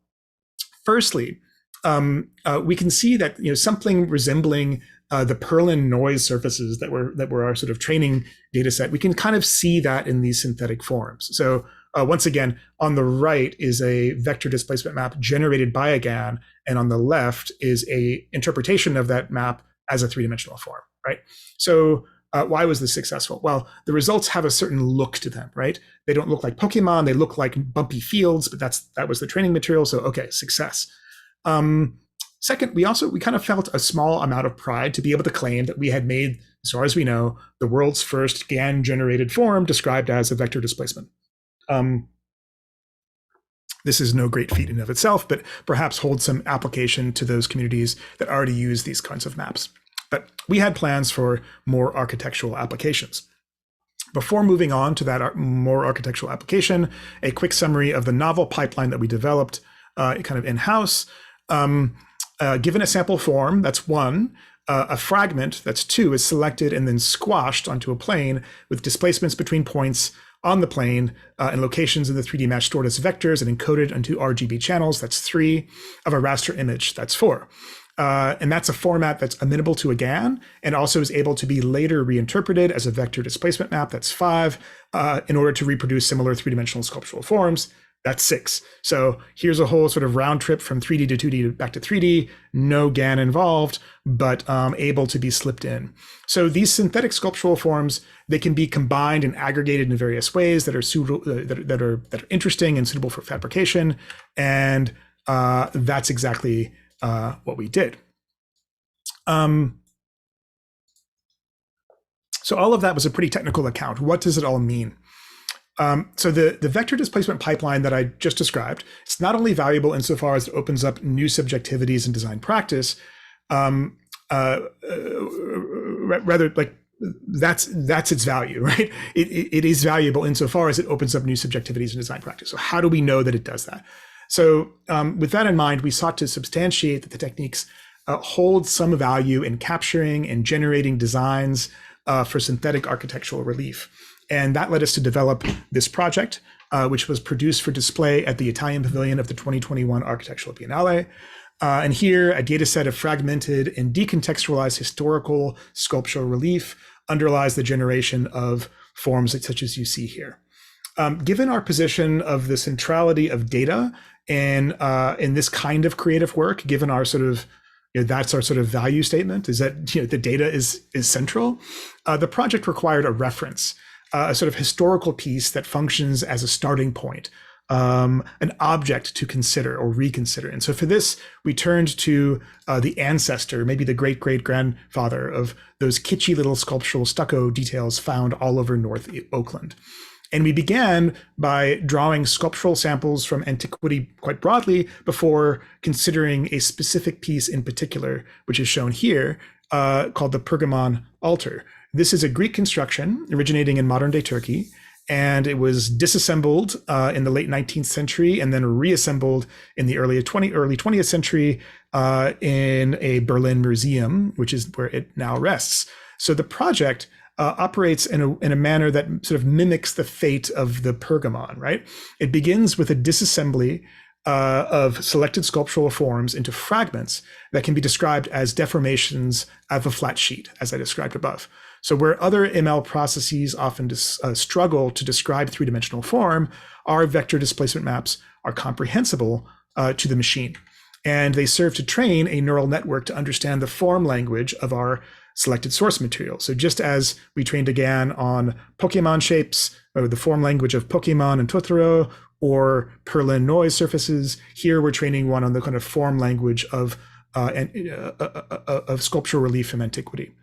firstly, we can see that something resembling the Perlin noise surfaces that were our sort of training data set, we can kind of see that in these synthetic forms. So once again, on the right is a vector displacement map generated by a GAN, and on the left is a interpretation of that map as a three-dimensional form, right? So why was this successful? Well, the results have a certain look to them, right? They don't look like Pokemon, they look like bumpy fields, but that was the training material, so okay, success. Second, we kind of felt a small amount of pride to be able to claim that we had made, as far as we know, the world's first GAN-generated form described as a vector displacement. This is no great feat in and of itself, but perhaps holds some application to those communities that already use these kinds of maps. But we had plans for more architectural applications. Before moving on to that more architectural application, a quick summary of the novel pipeline that we developed kind of in-house. Given a sample form, that's one, a fragment, that's two, is selected and then squashed onto a plane with displacements between points on the plane and locations in the 3D mesh stored as vectors and encoded into RGB channels, that's three, of a raster image, that's four. And that's a format that's amenable to a GAN and also is able to be later reinterpreted as a vector displacement map, that's five, in order to reproduce similar three-dimensional sculptural forms, That's 6. So here's a whole sort of round trip from 3D to 2D back to 3D, no GAN involved, but able to be slipped in. So these synthetic sculptural forms, they can be combined and aggregated in various ways that are suitable, that are interesting and suitable for fabrication, and that's exactly what we did. So all of that was a pretty technical account. What does it all mean? So the vector displacement pipeline that I just described, it's not only valuable insofar as it opens up new subjectivities in design practice, rather like that's its value, right? It is valuable insofar as it opens up new subjectivities in design practice. So how do we know that it does that? So with that in mind, we sought to substantiate that the techniques hold some value in capturing and generating designs for synthetic architectural relief. And that led us to develop this project, which was produced for display at the Italian Pavilion of the 2021 Architectural Biennale. And here, a data set of fragmented and decontextualized historical sculptural relief underlies the generation of forms such as you see here. Given our position of the centrality of data in this kind of creative work, given our sort of that's our sort of value statement, is that the data is central. The project required a reference, a sort of historical piece that functions as a starting point, an object to consider or reconsider. And so for this, we turned to the ancestor, maybe the great-great-grandfather of those kitschy little sculptural stucco details found all over North Oakland. And we began by drawing sculptural samples from antiquity quite broadly before considering a specific piece in particular, which is shown here, called the Pergamon altar. This is a Greek construction originating in modern-day Turkey, and it was disassembled in the late 19th century and then reassembled in the early 20th century in a Berlin museum, which is where it now rests. So the project operates in a manner that sort of mimics the fate of the Pergamon, right? It begins with a disassembly of selected sculptural forms into fragments that can be described as deformations of a flat sheet, as I described above. So where other ML processes often struggle to describe three-dimensional form, our vector displacement maps are comprehensible to the machine. And they serve to train a neural network to understand the form language of our selected source material. So just as we trained again on Pokemon shapes, or the form language of Pokemon and Totoro, or Perlin noise surfaces, here we're training one on the kind of form language of sculptural relief from antiquity.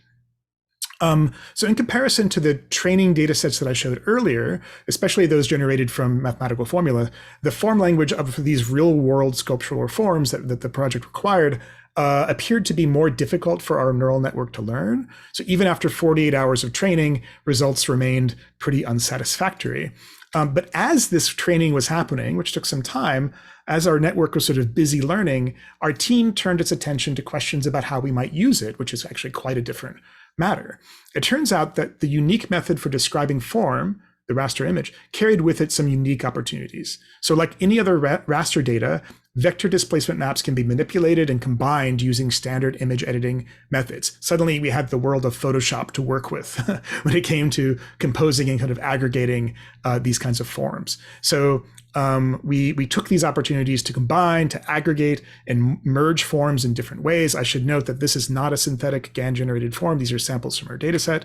So in comparison to the training data sets that I showed earlier, especially those generated from mathematical formula, the form language of these real world sculptural forms that the project required appeared to be more difficult for our neural network to learn. So even after 48 hours of training, results remained pretty unsatisfactory. But as this training was happening, which took some time, as our network was sort of busy learning, our team turned its attention to questions about how we might use it, which is actually quite a different matter. It turns out that the unique method for describing form, the raster image, carried with it some unique opportunities. So like any other raster data, vector displacement maps can be manipulated and combined using standard image editing methods. Suddenly we had the world of Photoshop to work with when it came to composing and kind of aggregating these kinds of forms. So we took these opportunities to combine, to aggregate, and merge forms in different ways. I should note that this is not a synthetic GAN-generated form. These are samples from our data set.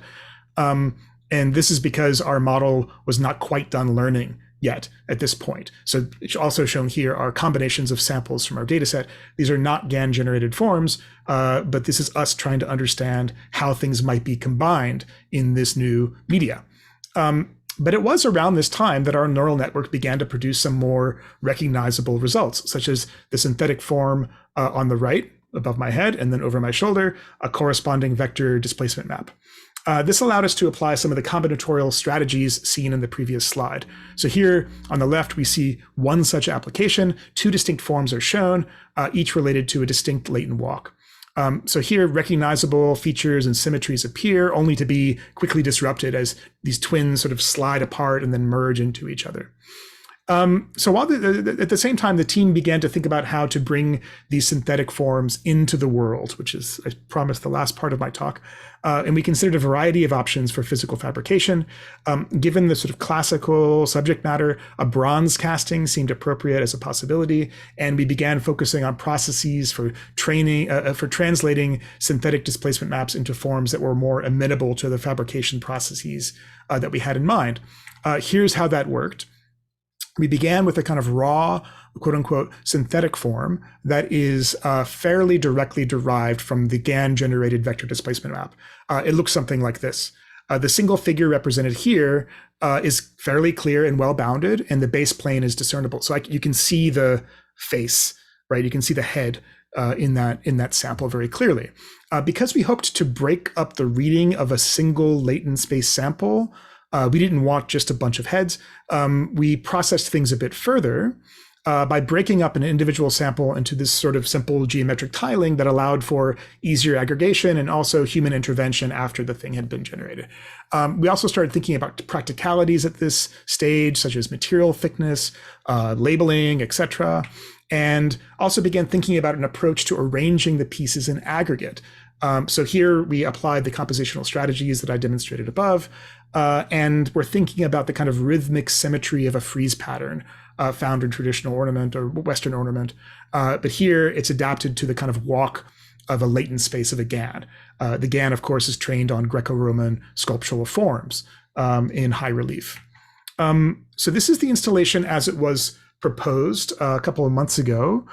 And this is because our model was not quite done learning yet at this point. So it's also shown here are combinations of samples from our data set. These are not GAN-generated forms, but this is us trying to understand how things might be combined in this new media. But it was around this time that our neural network began to produce some more recognizable results, such as the synthetic form on the right above my head and then over my shoulder, a corresponding vector displacement map. This allowed us to apply some of the combinatorial strategies seen in the previous slide. So here on the left, we see one such application. Two distinct forms are shown, each related to a distinct latent walk. So here, recognizable features and symmetries appear, only to be quickly disrupted as these twins sort of slide apart and then merge into each other. So while at the same time, the team began to think about how to bring these synthetic forms into the world, which is, I promised, the last part of my talk. And we considered a variety of options for physical fabrication. Given the sort of classical subject matter, a bronze casting seemed appropriate as a possibility, and we began focusing on processes for translating synthetic displacement maps into forms that were more amenable to the fabrication processes that we had in mind. Here's how that worked. We began with a kind of raw, quote unquote, synthetic form that is fairly directly derived from the GAN generated vector displacement map. It looks something like this. The single figure represented here is fairly clear and well bounded, and the base plane is discernible. So you can see the face, right? You can see the head in that sample very clearly. Because we hoped to break up the reading of a single latent space sample, we didn't want just a bunch of heads. We processed things a bit further by breaking up an individual sample into this sort of simple geometric tiling that allowed for easier aggregation and also human intervention after the thing had been generated. We also started thinking about practicalities at this stage, such as material thickness, labeling, etc., and also began thinking about an approach to arranging the pieces in aggregate. So here we applied the compositional strategies that I demonstrated above, and we're thinking about the kind of rhythmic symmetry of a frieze pattern found in traditional ornament or Western ornament. But here it's adapted to the kind of walk of a latent space of a GAN. The GAN, of course, is trained on Greco-Roman sculptural forms in high relief. So this is the installation as it was proposed a couple of months ago.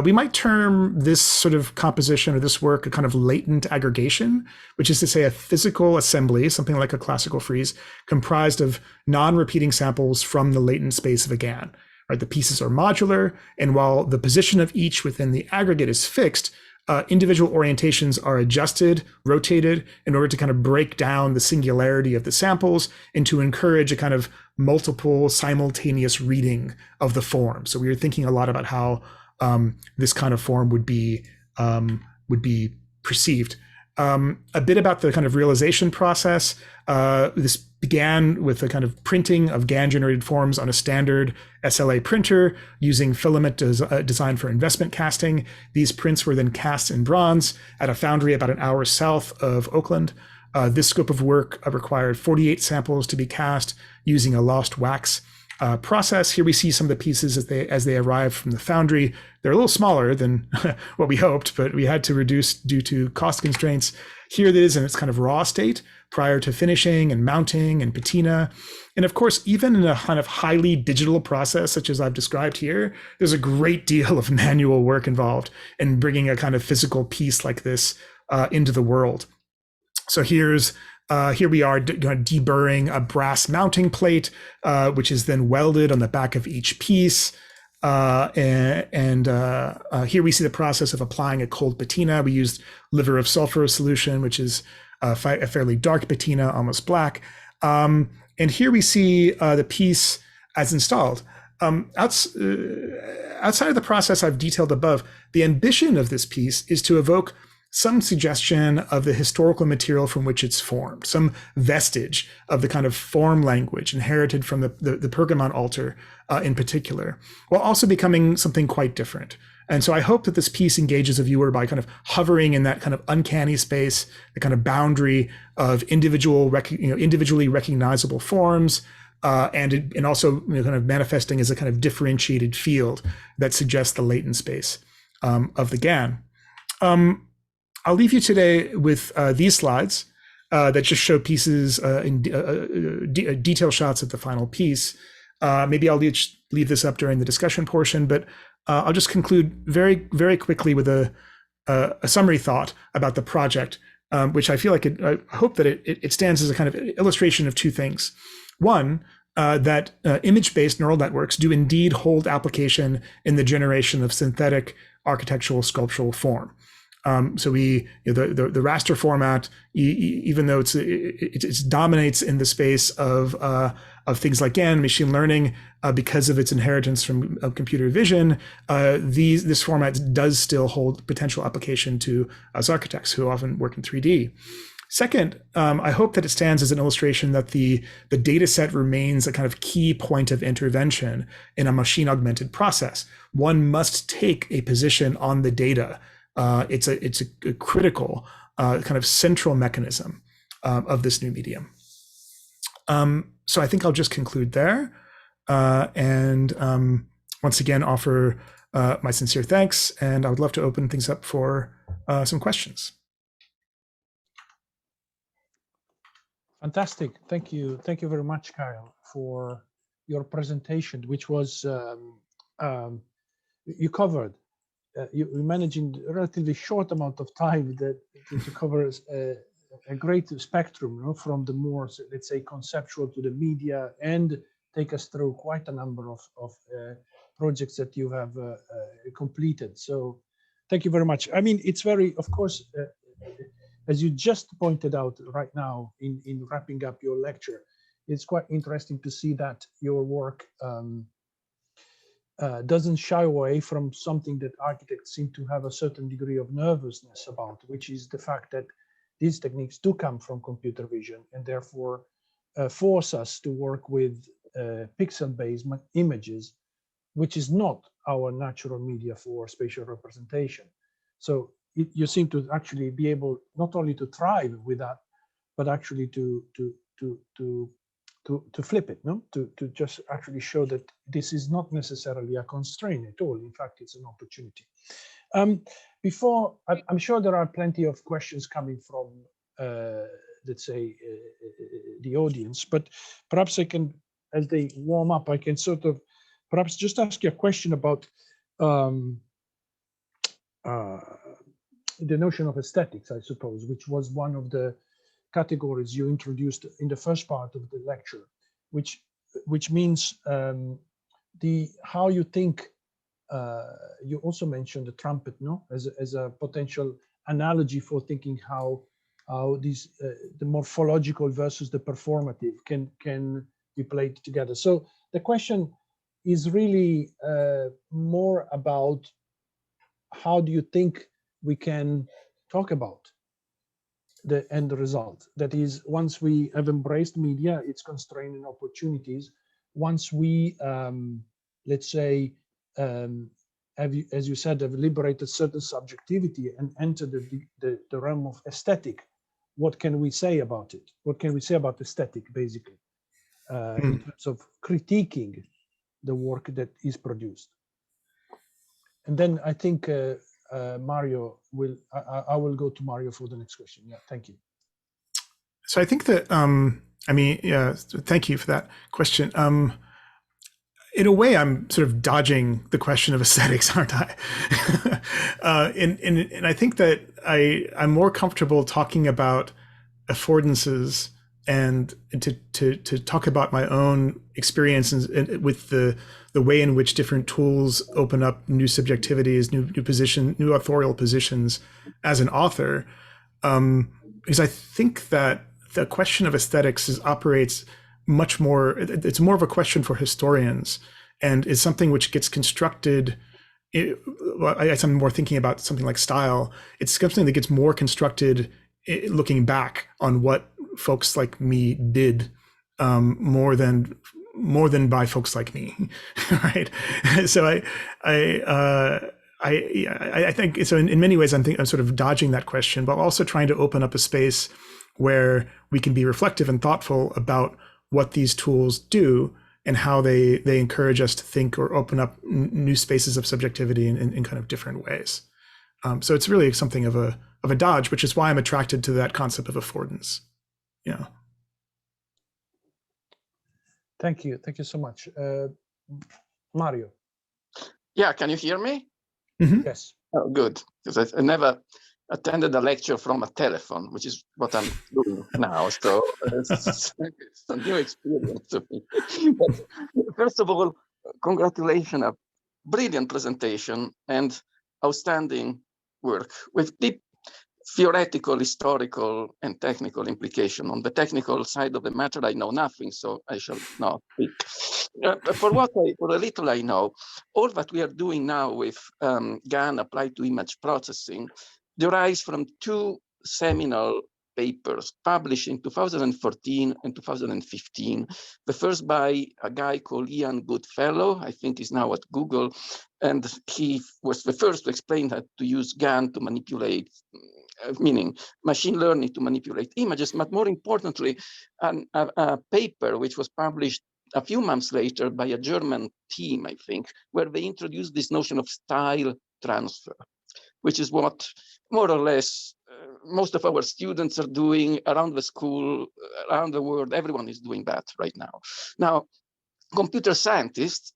We might term this sort of composition or this work a kind of latent aggregation, which is to say a physical assembly, something like a classical frieze, comprised of non-repeating samples from the latent space of a GAN. Right? The pieces are modular, and while the position of each within the aggregate is fixed, individual orientations are adjusted, rotated, in order to kind of break down the singularity of the samples and to encourage a kind of multiple simultaneous reading of the form. So we were thinking a lot about how this kind of form would be perceived. A bit about the kind of realization process. This began with a kind of printing of GAN-generated forms on a standard SLA printer using filament designed for investment casting. These prints were then cast in bronze at a foundry about an hour south of Oakland. This scope of work required 48 samples to be cast using a lost wax process. Here we see some of the pieces as they arrive from the foundry. They're a little smaller than what we hoped, but we had to reduce due to cost constraints. Here it is in its kind of raw state prior to finishing and mounting and patina. And of course, even in a kind of highly digital process, such as I've described here, there's a great deal of manual work involved in bringing a kind of physical piece like this into the world. So here we are deburring a brass mounting plate, which is then welded on the back of each piece. Here we see the process of applying a cold patina. We used liver of sulfur solution, which is a fairly dark patina, almost black. And here we see the piece as installed. Outside of the process I've detailed above, the ambition of this piece is to evoke some suggestion of the historical material from which it's formed, some vestige of the kind of form language inherited from the Pergamon altar in particular, while also becoming something quite different. And so I hope that this piece engages a viewer by kind of hovering in that kind of uncanny space, the kind of boundary of individually recognizable forms, and also kind of manifesting as a kind of differentiated field that suggests the latent space of the GAN. I'll leave you today with these slides that just show pieces in detail shots of the final piece. Maybe I'll leave this up during the discussion portion, but I'll just conclude very, very quickly with a summary thought about the project, which I feel like I hope that it stands as a kind of illustration of two things. One, that image-based neural networks do indeed hold application in the generation of synthetic architectural sculptural form. So the raster format, even though it dominates in the space of things like GAN, machine learning, because of its inheritance from computer vision, this format does still hold potential application to us architects who often work in 3D. Second, I hope that it stands as an illustration that the data set remains a kind of key point of intervention in a machine-augmented process. One must take a position on the data. It's a critical kind of central mechanism of this new medium. So I think I'll just conclude there, and once again offer my sincere thanks, and I would love to open things up for some questions. Fantastic. Thank you. Thank you very much, Kyle, for your presentation, which was you covered. You managed in a relatively short amount of time to cover a great spectrum, you know, from the more, let's say, conceptual to the media, and take us through quite a number of projects that you have completed. So thank you very much. I mean, it's very, of course, as you just pointed out right now in wrapping up your lecture, it's quite interesting to see that your work doesn't shy away from something that architects seem to have a certain degree of nervousness about, which is the fact that these techniques do come from computer vision and therefore force us to work with pixel-based images, which is not our natural media for spatial representation. So you seem to actually be able not only to thrive with that, but actually to flip it, no? To just actually show that this is not necessarily a constraint at all. In fact, it's an opportunity. Before, I'm sure there are plenty of questions coming from, let's say, the audience, but perhaps I can, as they warm up, I can sort of perhaps just ask you a question about the notion of aesthetics, I suppose, which was one of the categories you introduced in the first part of the lecture, which means how you think. You also mentioned the trumpet, no, as a potential analogy for thinking how these the morphological versus the performative can be played together. So the question is really more about how do you think we can talk about the end result? That is, once we have embraced media, its constraints and opportunities, once we, let's say, as you said, have liberated certain subjectivity and entered the realm of aesthetic, what can we say about it? What can we say about aesthetic, basically, in terms of critiquing the work that is produced? And then I think Mario will, I will go to Mario for the next question. Yeah, thank you. So I think that, I mean, yeah, thank you for that question. In a way, I'm sort of dodging the question of aesthetics, aren't I? And I think that I'm more comfortable talking about affordances and to talk about my own experiences with the way in which different tools open up new subjectivities, new authorial positions as an author, because I think that the question of aesthetics operates much more. It's more of a question for historians, and is something which gets constructed. I guess I'm more thinking about something like style. It's something that gets more constructed looking back on what folks like me did, more than by folks like me, right? So I think so. In many ways, I'm sort of dodging that question, but also trying to open up a space where we can be reflective and thoughtful about what these tools do and how they encourage us to think or open up new spaces of subjectivity in kind of different ways. So it's really something of a dodge, which is why I'm attracted to that concept of affordance. Yeah. Thank you so much, Mario. Yeah, can you hear me? Mm-hmm. Yes. Oh, good, because I never attended a lecture from a telephone, which is what I'm doing now. So it's a new experience to me. But first of all, congratulations, a brilliant presentation and outstanding work with deep theoretical, historical, and technical implication. On the technical side of the matter, I know nothing, so I shall not speak. For a little I know, all that we are doing now with GAN applied to image processing derives from two seminal papers published in 2014 and 2015. The first by a guy called Ian Goodfellow, I think he's now at Google, and he was the first to explain how to use GAN to manipulate, meaning machine learning to manipulate images, but more importantly, a paper which was published a few months later by a German team, I think, where they introduced this notion of style transfer, which is what more or less most of our students are doing around the school, around the world. Everyone is doing that right now. Now, computer scientists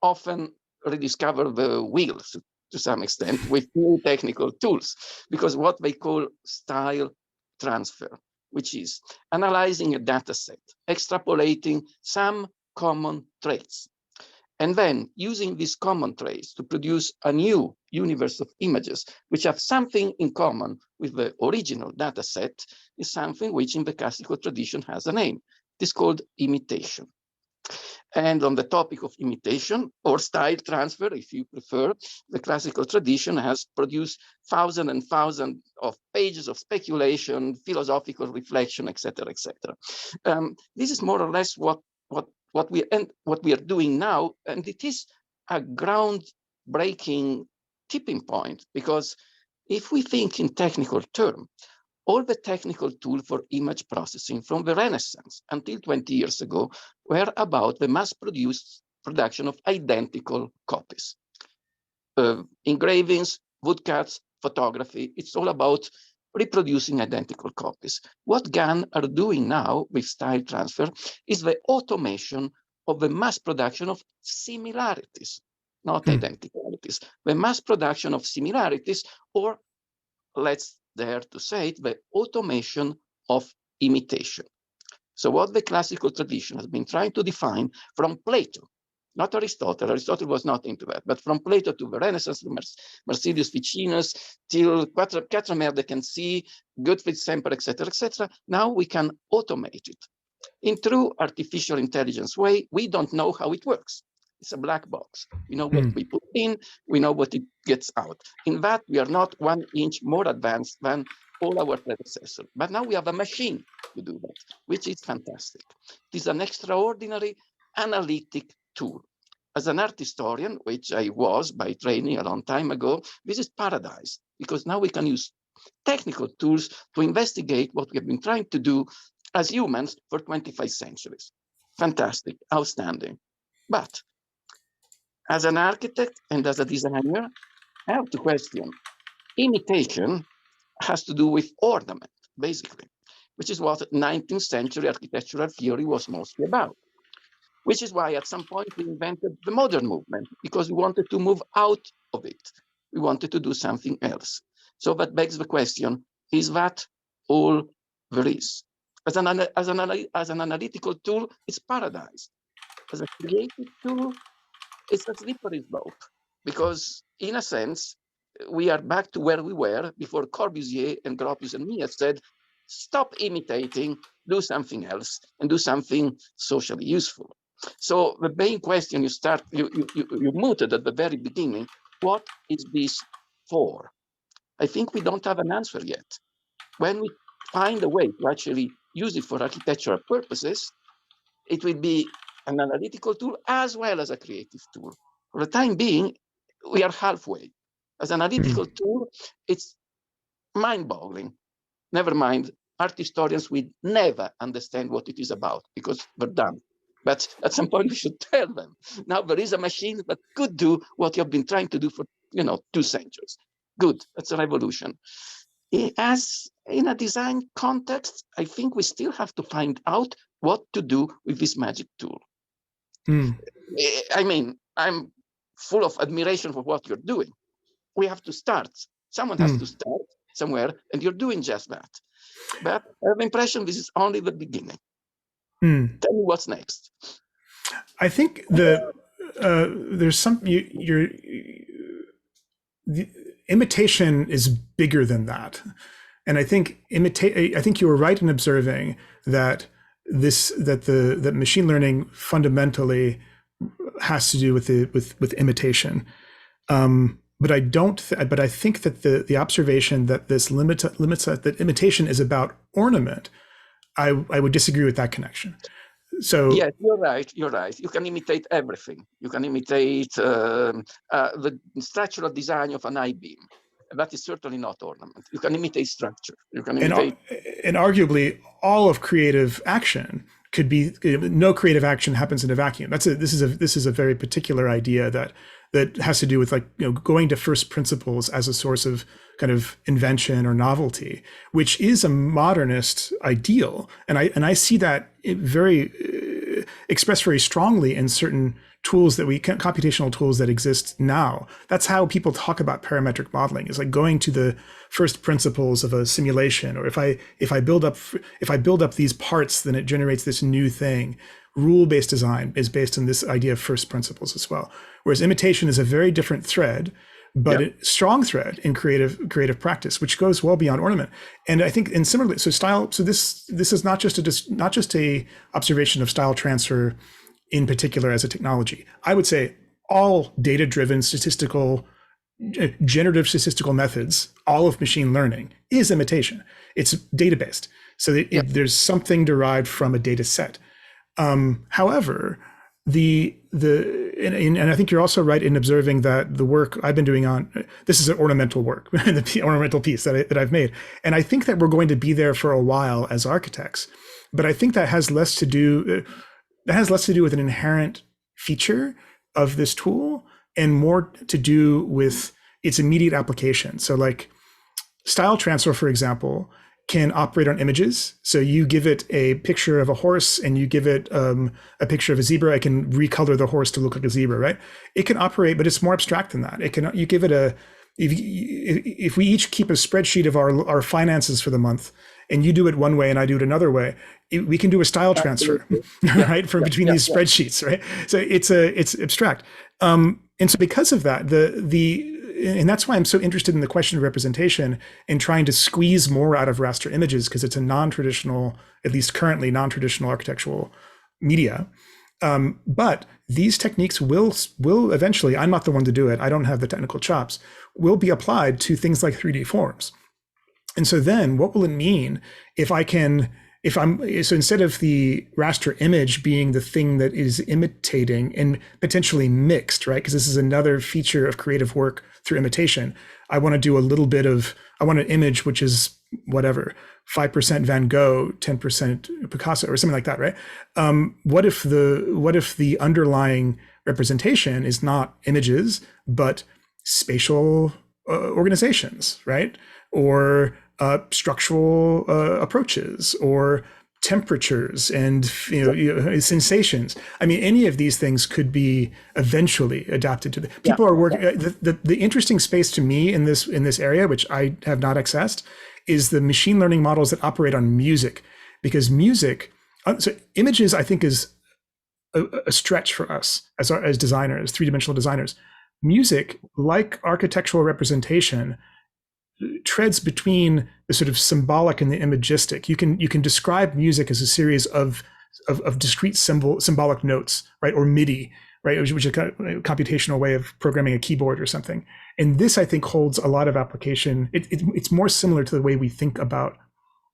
often rediscover the wheels to some extent with new technical tools, because what they call style transfer, which is analyzing a data set, extrapolating some common traits, and then using these common traits to produce a new universe of images which have something in common with the original data set, is something which in the classical tradition has a name. It is called imitation. And on the topic of imitation, or style transfer, if you prefer, the classical tradition has produced thousands and thousands of pages of speculation, philosophical reflection, etc., etc. This is more or less what we are doing now, and it is a groundbreaking tipping point, because if we think in technical terms, all the technical tools for image processing from the Renaissance until 20 years ago were about the mass-produced production of identical copies. Engravings, woodcuts, photography, it's all about reproducing identical copies. What GAN are doing now with style transfer is the automation of the mass production of similarities, not identicalities. The mass production of similarities, or let's dare to say it, the automation of imitation. So what the classical tradition has been trying to define from Plato, not Aristotle. Aristotle was not into that, but from Plato to the Renaissance, Marcellus Ficinus, till Quatremer de Cancy, Gottfried Semper, etc., now we can automate it. In true artificial intelligence way, we don't know how it works. It's a black box. We know what we put in, we know what it gets out. In that, we are not 1 inch more advanced than all our predecessors. But now we have a machine to do that, which is fantastic. It is an extraordinary analytic tool. As an art historian, which I was by training a long time ago, this is paradise, because now we can use technical tools to investigate what we have been trying to do as humans for 25 centuries. Fantastic, outstanding. But as an architect and as a designer, I have to question. Imitation has to do with ornament, basically, which is what 19th century architectural theory was mostly about. Which is why at some point we invented the modern movement, because we wanted to move out of it. We wanted to do something else. So that begs the question, is that all there is? As an analytical tool, it's paradise. As a creative tool, it's a slippery slope, because in a sense, we are back to where we were before Corbusier and Gropius and Mies said, stop imitating, do something else, and do something socially useful. So the main question you mooted at the very beginning, what is this for? I think we don't have an answer yet. When we find a way to actually use it for architectural purposes, it will be an analytical tool as well as a creative tool. For the time being, we are halfway. As an analytical tool, it's mind-boggling. Never mind, art historians will never understand what it is about because we're done. But at some point we should tell them. Now there is a machine that could do what you've been trying to do for 2 centuries. Good, that's a revolution. As in a design context, I think we still have to find out what to do with this magic tool. I mean, I'm full of admiration for what you're doing. We have to start. Someone has to start somewhere, and you're doing just that. But I have the impression this is only the beginning. Tell me what's next. I think there's some the imitation is bigger than that, and I think you were right in observing that that machine learning fundamentally has to do with imitation. but I don't. But I think that the observation that this limits that imitation is about ornament, I would disagree with that connection. So yes, you're right. You're right. You can imitate everything. You can imitate the structural design of an I-beam. That is certainly not ornament. You can imitate structure. You can imitate. And arguably, all of creative action could be. No creative action happens in a vacuum. This is a very particular idea that has to do with, like, going to first principles as a source of kind of invention or novelty, which is a modernist ideal, and I see that very expressed very strongly in certain tools computational tools that exist now. That's how people talk about parametric modeling, is like going to the first principles of a simulation, or if I build up these parts, then it generates this new thing. Rule-based design is based on this idea of first principles as well. Whereas imitation is a very different thread, but a strong thread in creative practice, which goes well beyond ornament. And I think, and similarly, so style. So this is not just a observation of style transfer in particular as a technology. I would say all data-driven generative statistical methods, all of machine learning is imitation. It's data-based. So there's something derived from a data set. However, and I think you're also right in observing that the work I've been doing on this is an ornamental work, the ornamental piece that I've made, and I think that we're going to be there for a while as architects. But I think that has less to do with an inherent feature of this tool and more to do with its immediate application. So, like, style transfer, for example, can operate on images. So you give it a picture of a horse and you give it a picture of a zebra. It can recolor the horse to look like a zebra, right? It can operate, but it's more abstract than that. You give it if we each keep a spreadsheet of our finances for the month, and you do it one way and I do it another way, we can do a style transfer, right, between these spreadsheets, right? So it's abstract, and so because of that, and that's why I'm so interested in the question of representation and trying to squeeze more out of raster images, because it's a non-traditional, at least currently non-traditional architectural media. But these techniques will eventually, I'm not the one to do it, I don't have the technical chops, will be applied to things like 3D forms. And so then what will it mean so instead of the raster image being the thing that is imitating and potentially mixed, right? Because this is another feature of creative work through imitation. I want an image which is whatever, 5% Van Gogh, 10% Picasso, or something like that, right? What if the underlying representation is not images, but spatial organizations, right? Or structural approaches, or temperatures and sensations. I mean, any of these things could be eventually adapted to people are working. The interesting space to me in this area, which I have not accessed, is the machine learning models that operate on music, because music, so images, I think, is a stretch for us as designers, three-dimensional designers. Music, like architectural representation, treads between the sort of symbolic and the imagistic. You can describe music as a series of discrete symbolic notes, right, or MIDI, right, which is a computational way of programming a keyboard or something. And this, I think, holds a lot of application. It's more similar to the way we think about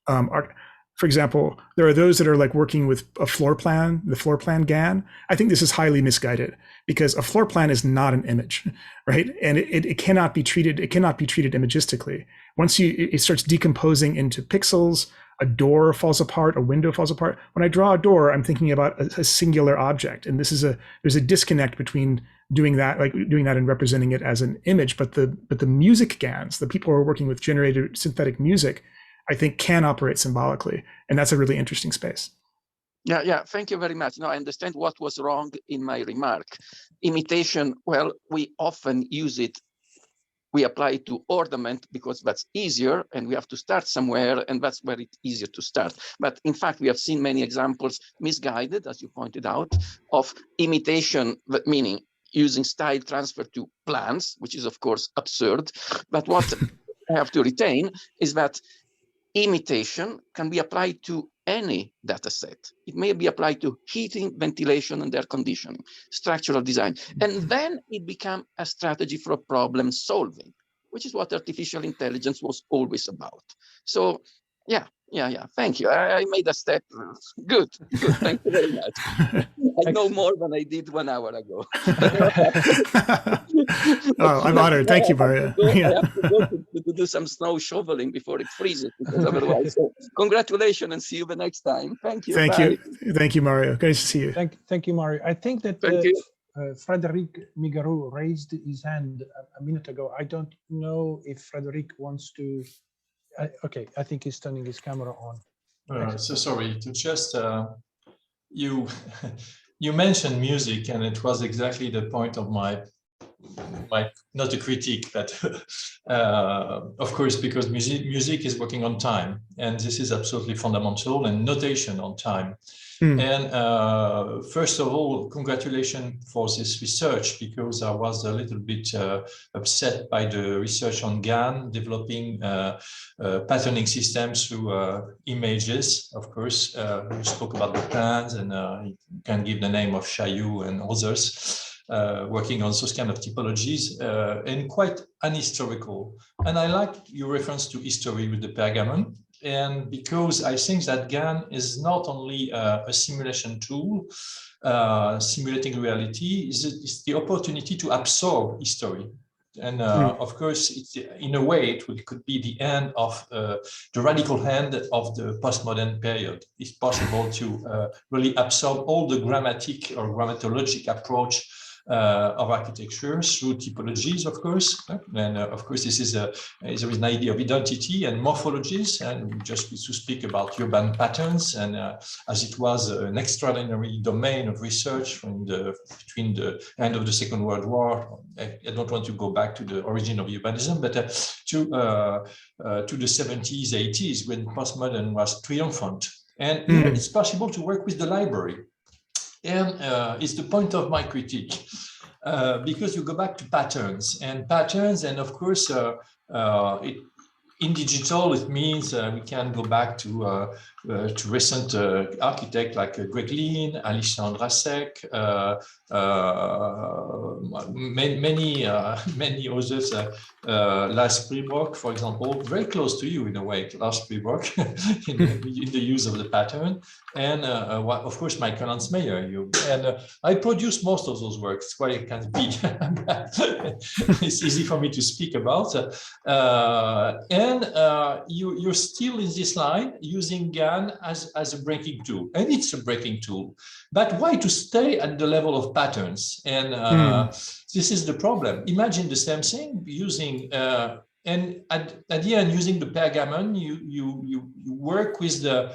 art. For example, there are those that are like working with a floor plan, the floor plan GAN. I think this is highly misguided, because a floor plan is not an image, right? And it cannot be treated imagistically. Once it starts decomposing into pixels, a door falls apart, a window falls apart. When I draw a door, I'm thinking about a singular object. And there's a disconnect between doing that and representing it as an image. But the music GANs, the people who are working with generated synthetic music, I think can operate symbolically. And that's a really interesting space. Yeah. Thank you very much. Now I understand what was wrong in my remark. Imitation, well, we often use it. We apply it to ornament because that's easier, and we have to start somewhere, and that's where it's easier to start. But in fact, we have seen many examples, misguided, as you pointed out, of imitation, meaning using style transfer to plans, which is of course absurd. But what I have to retain is that imitation can be applied to any data set. It may be applied to heating, ventilation, and air conditioning, structural design. And then it becomes a strategy for problem solving, which is what artificial intelligence was always about. So, yeah. Thank you. I made a step. Good. Thank you very much. I know more than I did 1 hour ago. Oh, I'm honored. Thank you, Mario. I have to go to do some snow shoveling before it freezes, because otherwise. So, congratulations, and see you the next time. Thank you. Thank Bye. you. Thank you, Mario. Great to see you. Thank you, Mario. I think that Frédéric Migarou raised his hand a minute ago. I don't know if Frédéric wants to. Okay, I think he's turning his camera on. So sorry to just you you mentioned music, and it was exactly the point of my not a critique, but of course, because music is working on time, and this is absolutely fundamental, and notation on time. And first of all, congratulations for this research, because I was a little bit upset by the research on GAN, developing patterning systems through images. Of course, we spoke about the plans, and you can give the name of Chailloux and others. Working on those kind of typologies, and quite unhistorical. And I like your reference to history with the pergamon, and because I think that GAN is not only a simulation tool, simulating reality, it's the opportunity to absorb history. And of course, it's, in a way, it could be the end of the radical end of the postmodern period. It's possible to really absorb all the grammatic or grammatologic approach of architecture through typologies, of course. And of course, this is there is an idea of identity and morphologies, and just to speak about urban patterns. And as it was an extraordinary domain of research between the end of the Second World War, I don't want to go back to the origin of urbanism, but to the 70s, 80s, when postmodern was triumphant. And it's possible to work with the library. And it's the point of my critique, because you go back to patterns, and of course, in digital, it means we can go back to recent architects like Greg Lynn, Alicia Andrasek, many others. Lars Priborg, for example, very close to you in a way, Lars Priborg, in the use of the pattern, and of course Michael Ansmeyer. And I produce most of those works, why it can be. It's easy for me to speak about. You're still in this line using GAN as a breaking tool, and it's a breaking tool. But why to stay at the level of patterns? And this is the problem. Imagine the same thing using and at the end, using the pergamon, you work with the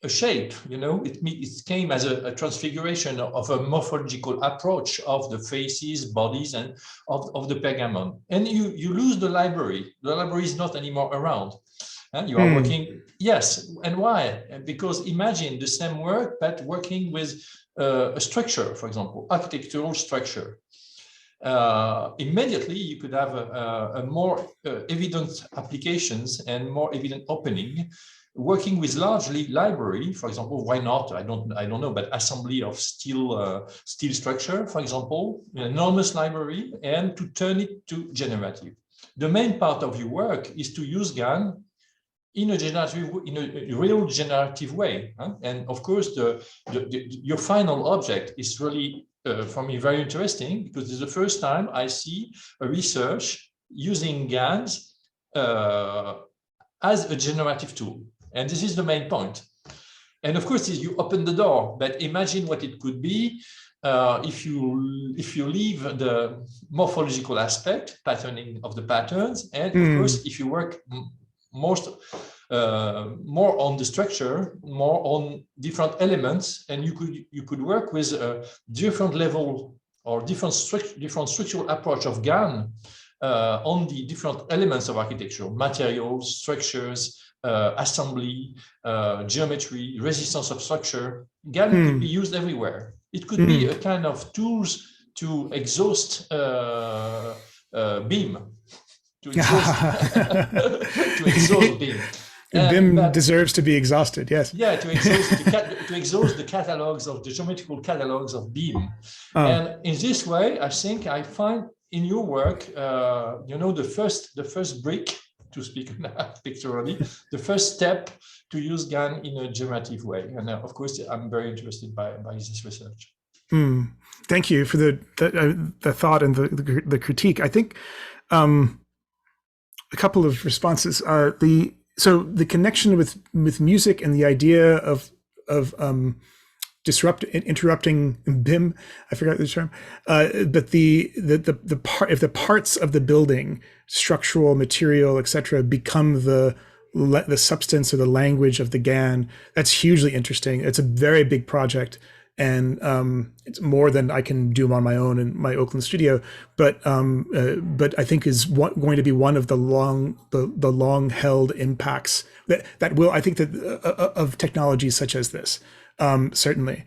a shape. You know, it came as a transfiguration of a morphological approach of the faces, bodies, and of the pergamon. And you lose the library. The library is not anymore around. You are working, yes. And why? Because imagine the same work, but working with a structure, for example, architectural structure. Immediately, you could have a more evident applications and more evident opening. Working with largely library, for example, why not? I don't know, but assembly of steel structure, for example, an enormous library, and to turn it to generative. The main part of your work is to use GAN in a real generative way, and of course, your final object is really for me very interesting, because it's the first time I see a research using GANs as a generative tool, and this is the main point. And of course, you open the door, but imagine what it could be if you leave the morphological aspect, patterning of the patterns, and of course, if you work more on the structure, more on different elements, and you could work with a different level or different structural approach of GAN on the different elements of architecture, materials, structures, assembly, geometry, resistance of structure. GAN could be used everywhere. It could be a kind of tools to exhaust beam, to exhaust to exhaust BIM. BIM deserves to be exhausted, yes. Yeah, to exhaust the catalogs of the geometrical catalogs of BIM. And in this way, I think I find in your work, the first brick, to speak pictorially, the first step to use GAN in a generative way. And of course, I'm very interested by this research. Thank you for the thought and the critique. I think a couple of responses are the connection with music and the idea of interrupting BIM. I forgot the term, but the parts of the building, structural, material, etc., become the substance or the language of the GAN. That's hugely interesting. It's a very big project. And it's more than I can do on my own in my Oakland studio, but I think is going to be one of the long held impacts that will, I think, that of technologies such as this. Certainly,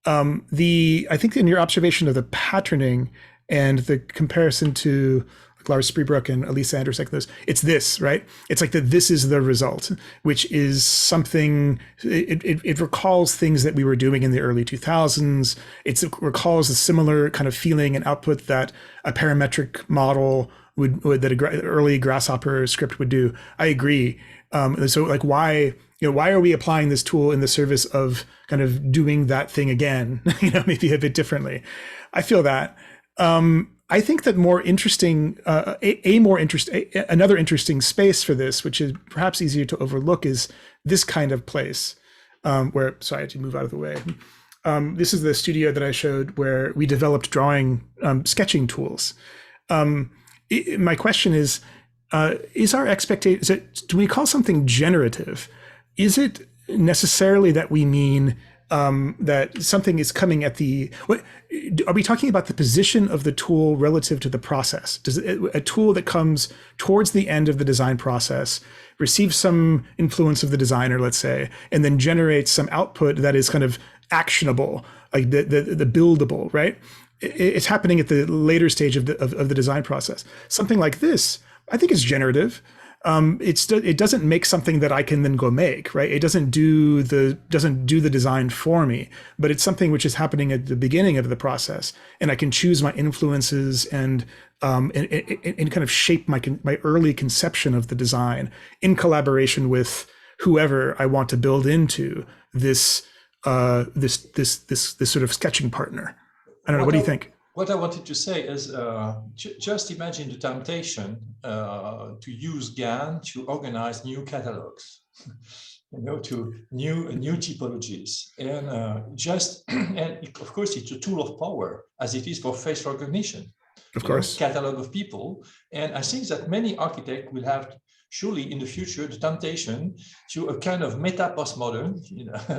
I think in your observation of the patterning and the comparison to Lars Spreebrook and Elisa Andersek, it's this, right? It's like that this is the result, which is something, it recalls things that we were doing in the early 2000s. It recalls a similar kind of feeling and output that a parametric model that an early Grasshopper script would do. I agree. So like why are we applying this tool in the service of kind of doing that thing again, maybe a bit differently? I feel that. I think that another interesting space for this, which is perhaps easier to overlook, is this kind of place where, sorry, I had to move out of the way. This is the studio that I showed where we developed sketching tools. My question is our expectation, do we call something generative? Is it necessarily that we mean that something is coming at are we talking about the position of the tool relative to the process? Does a tool that comes towards the end of the design process receives some influence of the designer, let's say, and then generates some output that is kind of actionable, like the buildable, right? It's happening at the later stage of the design process. Something like this, I think, is generative. It doesn't make something that I can then go make, right? It doesn't do the design for me, but it's something which is happening at the beginning of the process, and I can choose my influences and kind of shape my early conception of the design in collaboration with whoever I want to build into this sort of sketching partner. I don't know. What do you think? What I wanted to say is just imagine the temptation to use GAN to organize new catalogs, to new typologies, and and of course it's a tool of power as it is for face recognition. Of course, catalog of people, and I think that many architects will have surely in the future the temptation to a kind of meta postmodern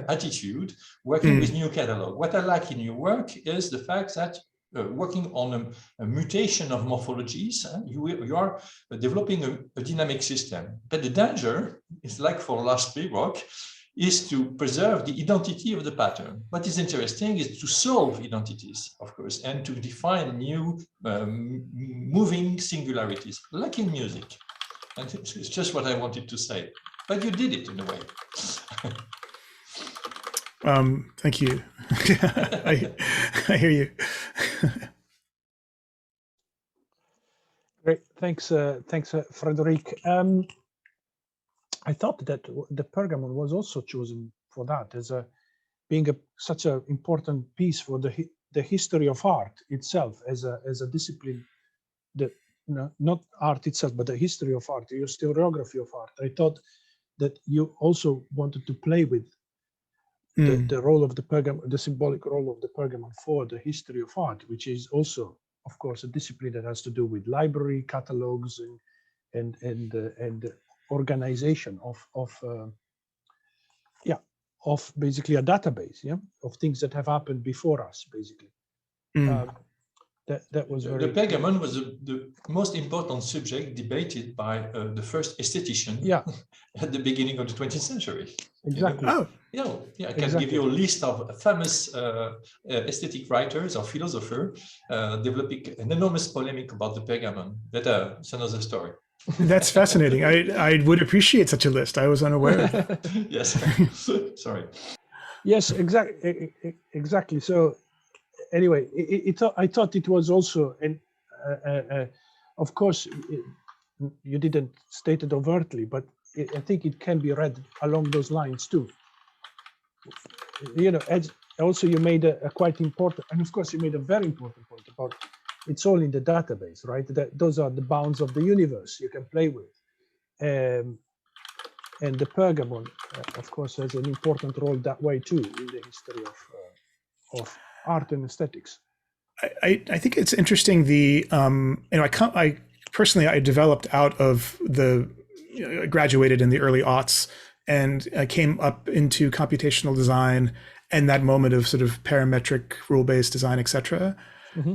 attitude working with new catalog. What I like in your work is the fact that working on a mutation of morphologies, you are developing a dynamic system. But the danger is, like for Lars Spreebrook, is to preserve the identity of the pattern. What is interesting is to solve identities, of course, and to define new moving singularities, like in music. And it's just what I wanted to say. But you did it in a way. Thank you. I hear you. Great, thanks, Frederic. I thought that the Pergamon was also chosen for that as being such an important piece for the history of art itself as a discipline. Not art itself, but the history of art, the historiography of art. I thought that you also wanted to play with the role of the Pergamon, the symbolic role of the Pergamon for the history of art, which is also, of course, a discipline that has to do with library catalogs and organization of basically a database, of things that have happened before us, basically. That was very. The Pergamon was the most important subject debated by the first aesthetician at the beginning of the 20th century. Exactly. I can give you a list of famous aesthetic writers or philosophers developing an enormous polemic about the Pergamon. But it's another story. That's fascinating. I would appreciate such a list. I was unaware of that. Yes. Sorry. Yes, exactly. So anyway, I thought it was also, and of course, you didn't state it overtly, but I think it can be read along those lines too. You know, as also you made a quite important, and of course you made a very important point about it's all in the database, right? That those are the bounds of the universe you can play with. And the Pergamon, of course, has an important role that way too in the history of art and aesthetics. I think it's interesting. I personally I developed out of I graduated in the early aughts, and I came up into computational design and that moment of sort of parametric rule-based design, etc.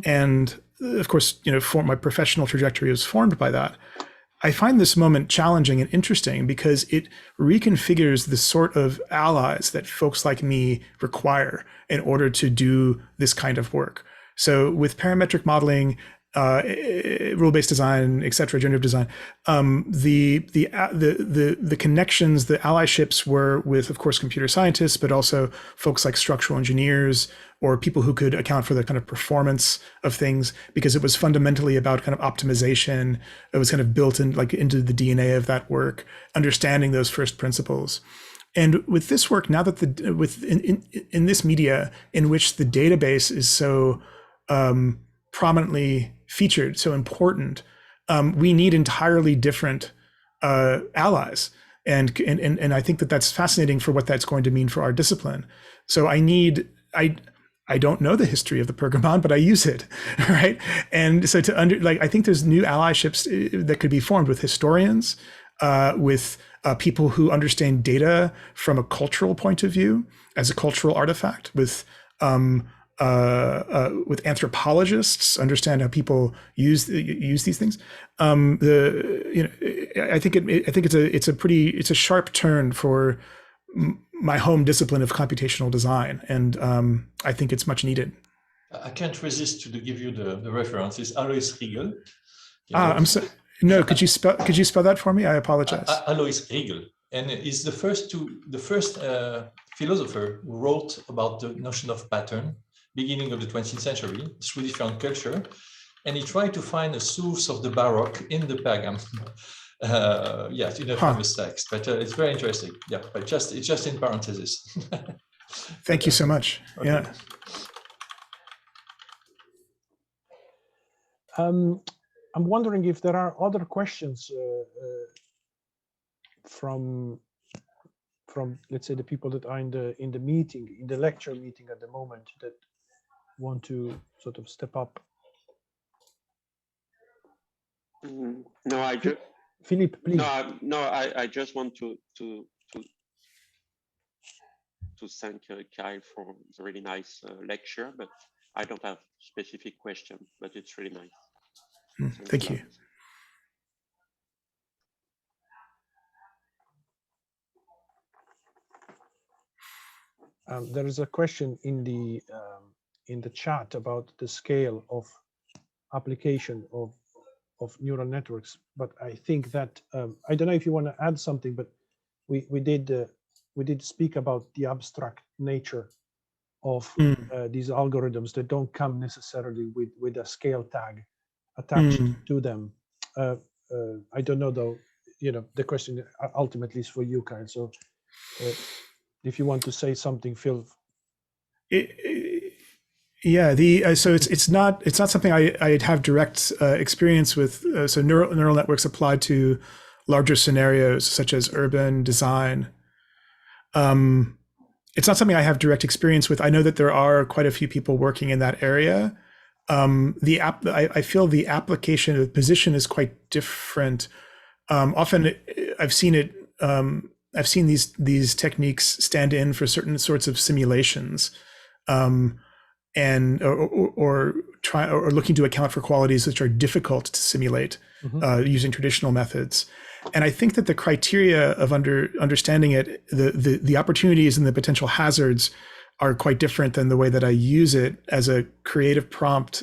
And of course, my professional trajectory was formed by that. I find this moment challenging and interesting because it reconfigures the sort of allies that folks like me require in order to do this kind of work. So with parametric modeling, rule-based design, et cetera, generative design, the connections, the allyships were with, of course, computer scientists, but also folks like structural engineers or people who could account for the kind of performance of things, because it was fundamentally about kind of optimization. It was kind of built in, like, into the DNA of that work, understanding those first principles. And with this work, now that in this media in which the database is so prominently featured, so important, we need entirely different allies, and I think that that's fascinating for what that's going to mean for our discipline. So I don't know the history of the Pergamon, but I use it, right? And so I think there's new allyships that could be formed with historians, with people who understand data from a cultural point of view as a cultural artifact, with anthropologists, understand how people use these things. I think it's a sharp turn for my home discipline of computational design, and I think it's much needed. I can't resist to give you the reference. It's Alois Riegel. I'm sorry. No, could you spell that for me? I apologize. Alois Riegel, and is the first philosopher who wrote about the notion of pattern, beginning of the 20th century, through different culture, and he tried to find a source of the Baroque in the Pergamon. Yes, in a famous text, but it's very interesting. Yeah, but it's just in parentheses. Thank you so much. Okay. Yeah. I'm wondering if there are other questions from let's say the people that are in the meeting, in the lecture meeting at the moment, that want to sort of step up. No, I just. Philippe, please. No, I just want to thank Kyle for the really nice lecture, but I don't have specific question, but it's really nice. Thank you. There is a question in the chat about the scale of application of neural networks, but I think that I don't know if you want to add something, but we did speak about the abstract nature of these algorithms that don't come necessarily with a scale tag attached to them. I don't know though. The question ultimately is for you, Kyle. So if you want to say something, Phil. Yeah, so it's not something I have direct experience with. So neural networks applied to larger scenarios such as urban design. It's not something I have direct experience with. I know that there are quite a few people working in that area. I feel the application of the position is quite different. Often I've seen it. I've seen these techniques stand in for certain sorts of simulations, and or looking to account for qualities which are difficult to simulate using traditional methods. And I think that the criteria of understanding it, the opportunities and the potential hazards are quite different than the way that I use it as a creative prompt.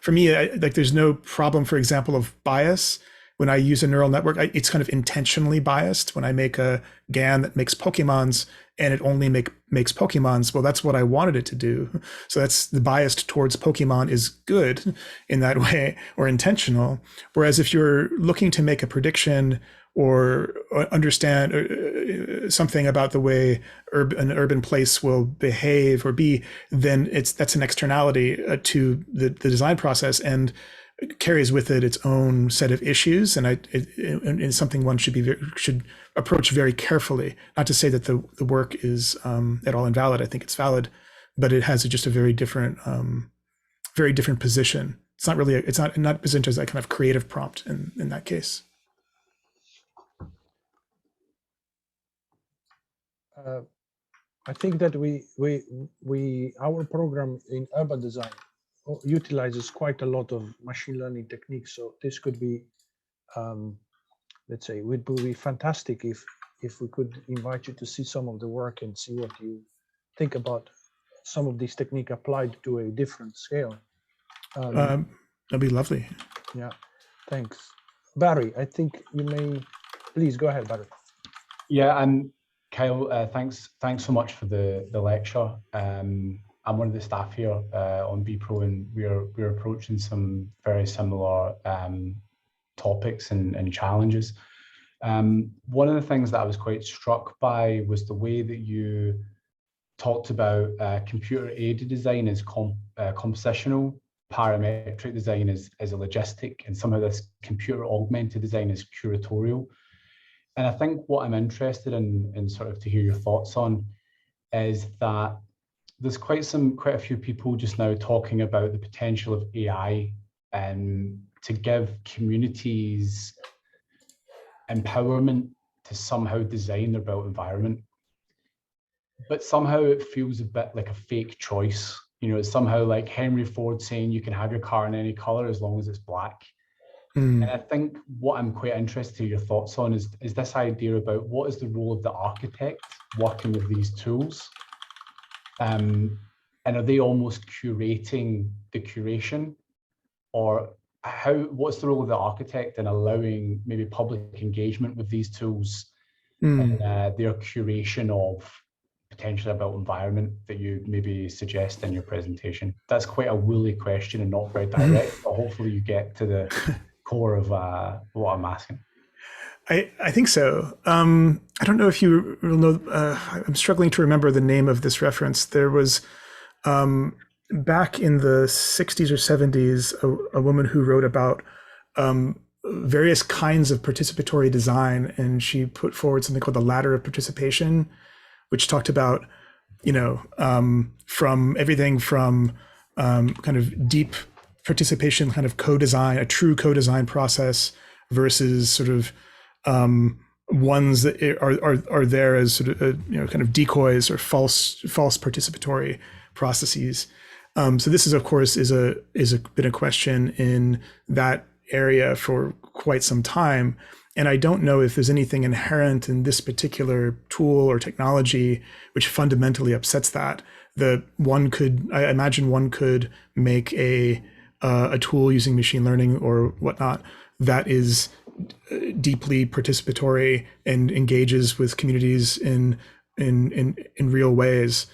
For me, like there's no problem, for example, of bias when I use a neural network, it's kind of intentionally biased. When I make a GAN that makes Pokemons and it only makes Pokemons, well, that's what I wanted it to do. So that's the bias towards Pokemon is good in that way, or intentional. Whereas if you're looking to make a prediction or understand something about the way an urban place will behave or be, then that's an externality to the design process and carries with it its own set of issues. And it's something one should approach very carefully. Not to say that the work is at all invalid. I think it's valid, but it has just a very different position. It's not really it's not presented as a kind of creative prompt in that case. I think that our program in urban design utilizes quite a lot of machine learning techniques. So this could be, let's say, it would be fantastic if we could invite you to see some of the work and see what you think about some of these techniques applied to a different scale. That'd be lovely. Yeah, thanks. Barry, I think you may, please go ahead, Barry. Yeah, and Kyle, thanks so much for the lecture. I'm one of the staff here on BPro, and we're approaching some very similar topics and challenges. One of the things that I was quite struck by was the way that you talked about computer-aided design as compositional, parametric design as a logistic, and somehow this computer-augmented design is curatorial. And I think what I'm interested in sort of to hear your thoughts on is that there's quite a few people just now talking about the potential of AI to give communities empowerment to somehow design their built environment. But somehow it feels a bit like a fake choice. You know, it's somehow like Henry Ford saying you can have your car in any color as long as it's black. And I think what I'm quite interested in your thoughts on is this idea about what is the role of the architect working with these tools? And are they almost curating the curation? Or what's the role of the architect in allowing maybe public engagement with these tools and their curation of potentially a built environment that you maybe suggest in your presentation? That's quite a woolly question and not very direct, but hopefully you get to the core of what I'm asking. I think so. I don't know if you will know, I'm struggling to remember the name of this reference. There was, back in the 60s or 70s, a woman who wrote about various kinds of participatory design, and she put forward something called the ladder of participation, which talked about, from everything from kind of deep participation, kind of co-design, a true co-design process, versus sort of ones that are there as sort of kind of decoys or false participatory processes. So this is, of course, been a question in that area for quite some time. And I don't know if there's anything inherent in this particular tool or technology which fundamentally upsets that. I imagine one could make a tool using machine learning or whatnot that is deeply participatory and engages with communities in real ways,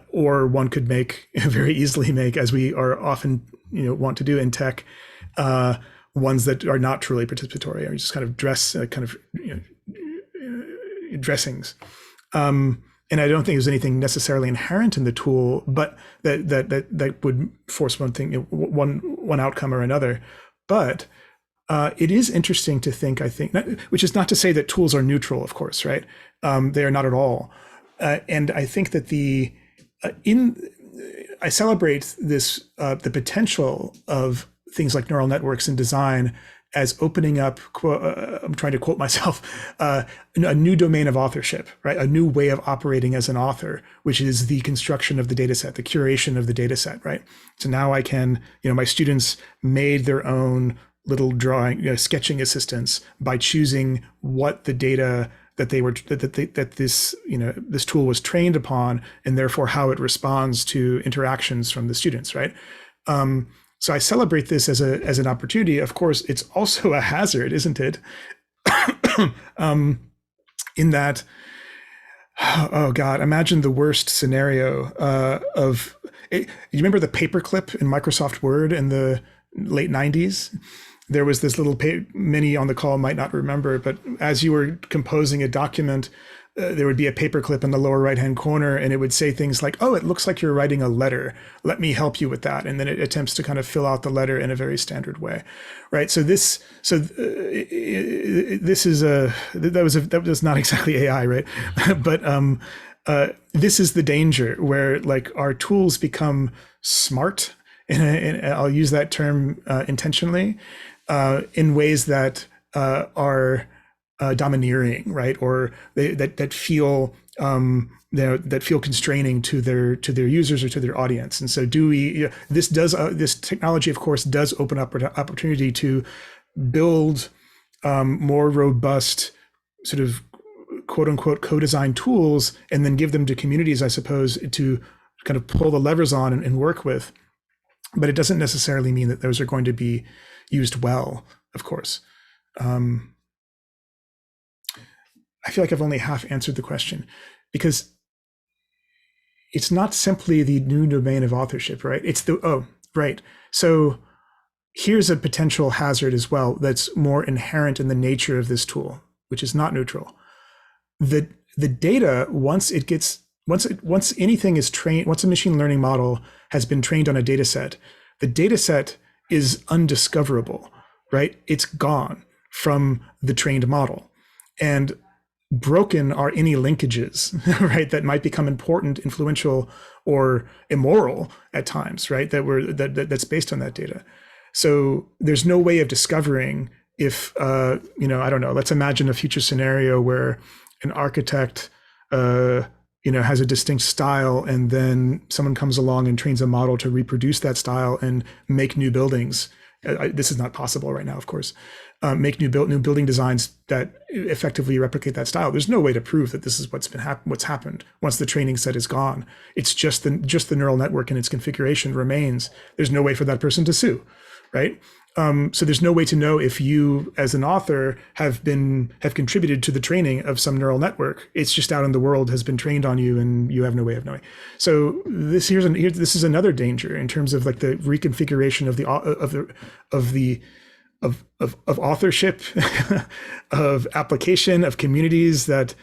or one could very easily make, as we are often want to do in tech, ones that are not truly participatory, or just kind of dressings. And I don't think there's anything necessarily inherent in the tool, but that would force one outcome or another. But it is interesting to think, which is not to say that tools are neutral, of course, right? They are not at all. And I think that I celebrate this, the potential of things like neural networks in design as opening up, I'm trying to quote myself, a new domain of authorship, right? A new way of operating as an author, which is the construction of the data set, the curation of the data set, right? So now I can, my students made their own little drawing, sketching assistants by choosing what the data that this tool was trained upon, and therefore how it responds to interactions from the students, right? So I celebrate this as an opportunity. Of course, it's also a hazard, isn't it? In that, oh God, imagine the worst scenario of it. You remember the paperclip in Microsoft Word in the late 90s? There was this little many on the call might not remember, but as you were composing a document, there would be a paperclip in the lower right-hand corner, and it would say things like, "Oh, it looks like you're writing a letter. Let me help you with that." And then it attempts to kind of fill out the letter in a very standard way, right? So this is that was not exactly AI, right? But this is the danger where like our tools become smart, and I'll use that term intentionally, in ways that are domineering, right? Or that feel that feel constraining to their users or to their audience. And so this technology, of course, does open up an opportunity to build more robust sort of quote unquote co-design tools, and then give them to communities, I suppose, to kind of pull the levers on and work with. But it doesn't necessarily mean that those are going to be used well, of course. I feel like I've only half answered the question, because it's not simply the new domain of authorship, right? It's right. So here's a potential hazard as well that's more inherent in the nature of this tool, which is not neutral. The data, once anything is trained, once a machine learning model has been trained on a data set, the data set is undiscoverable, right? It's gone from the trained model. And broken are any linkages, right, that might become important, influential, or immoral at times, right, that's based on that data. So there's no way of discovering if I don't know, let's imagine a future scenario where an architect has a distinct style, and then someone comes along and trains a model to reproduce that style and make new buildings. This is not possible right now, of course. Make new building designs that effectively replicate that style. There's no way to prove that this is what's happened once the training set is gone. It's just the neural network and its configuration remains. There's no way for that person to sue, right? So there's no way to know if you, as an author, have contributed to the training of some neural network. It's just out in the world, has been trained on you, and you have no way of knowing. So this is another danger in terms of like the reconfiguration of authorship, of application, of communities that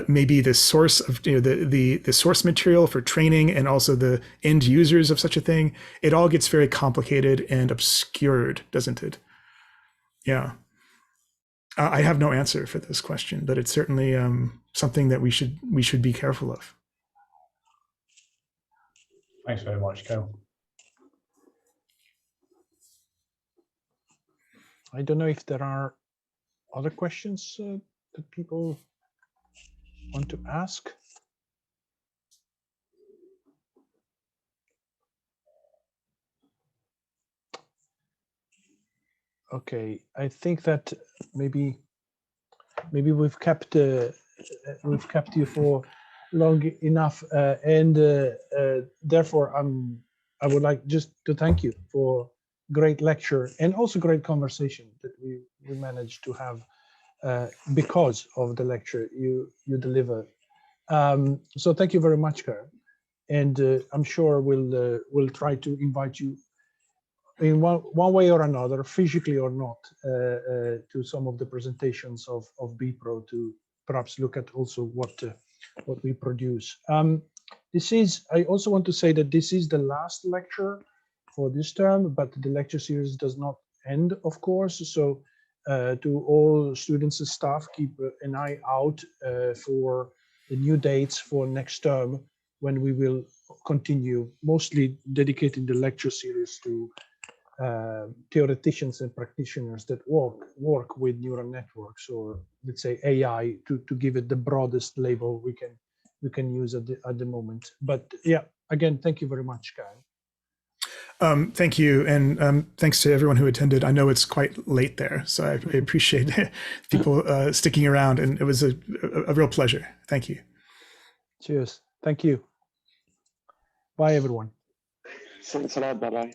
may be the source of the source material for training, and also the end users of such a thing. It all gets very complicated and obscured, doesn't it? Yeah. I have no answer for this question, but it's certainly something that we should be careful of. Thanks very much, Kyle. I don't know if there are other questions that people want to ask. Okay, I think that maybe we've kept you for long enough, and therefore I would like just to thank you for great lecture and also great conversation that we managed to have because of the lecture you delivered. So thank you very much, Karen. And I'm sure we'll try to invite you in one way or another, physically or not, to some of the presentations of BPro to perhaps look at also what we produce. I also want to say that this is the last lecture for this term, but the lecture series does not end, of course. So to all students and staff, keep an eye out for the new dates for next term, when we will continue mostly dedicating the lecture series to theoreticians and practitioners that work with neural networks, or let's say AI, to give it the broadest label we can use at the moment. But yeah, again, thank you very much, Kyle. Thank you, and thanks to everyone who attended. I know it's quite late there, so I appreciate people sticking around, and it was a real pleasure. Thank you. Cheers. Thank you. Bye, everyone. Thanks a lot. Bye-bye.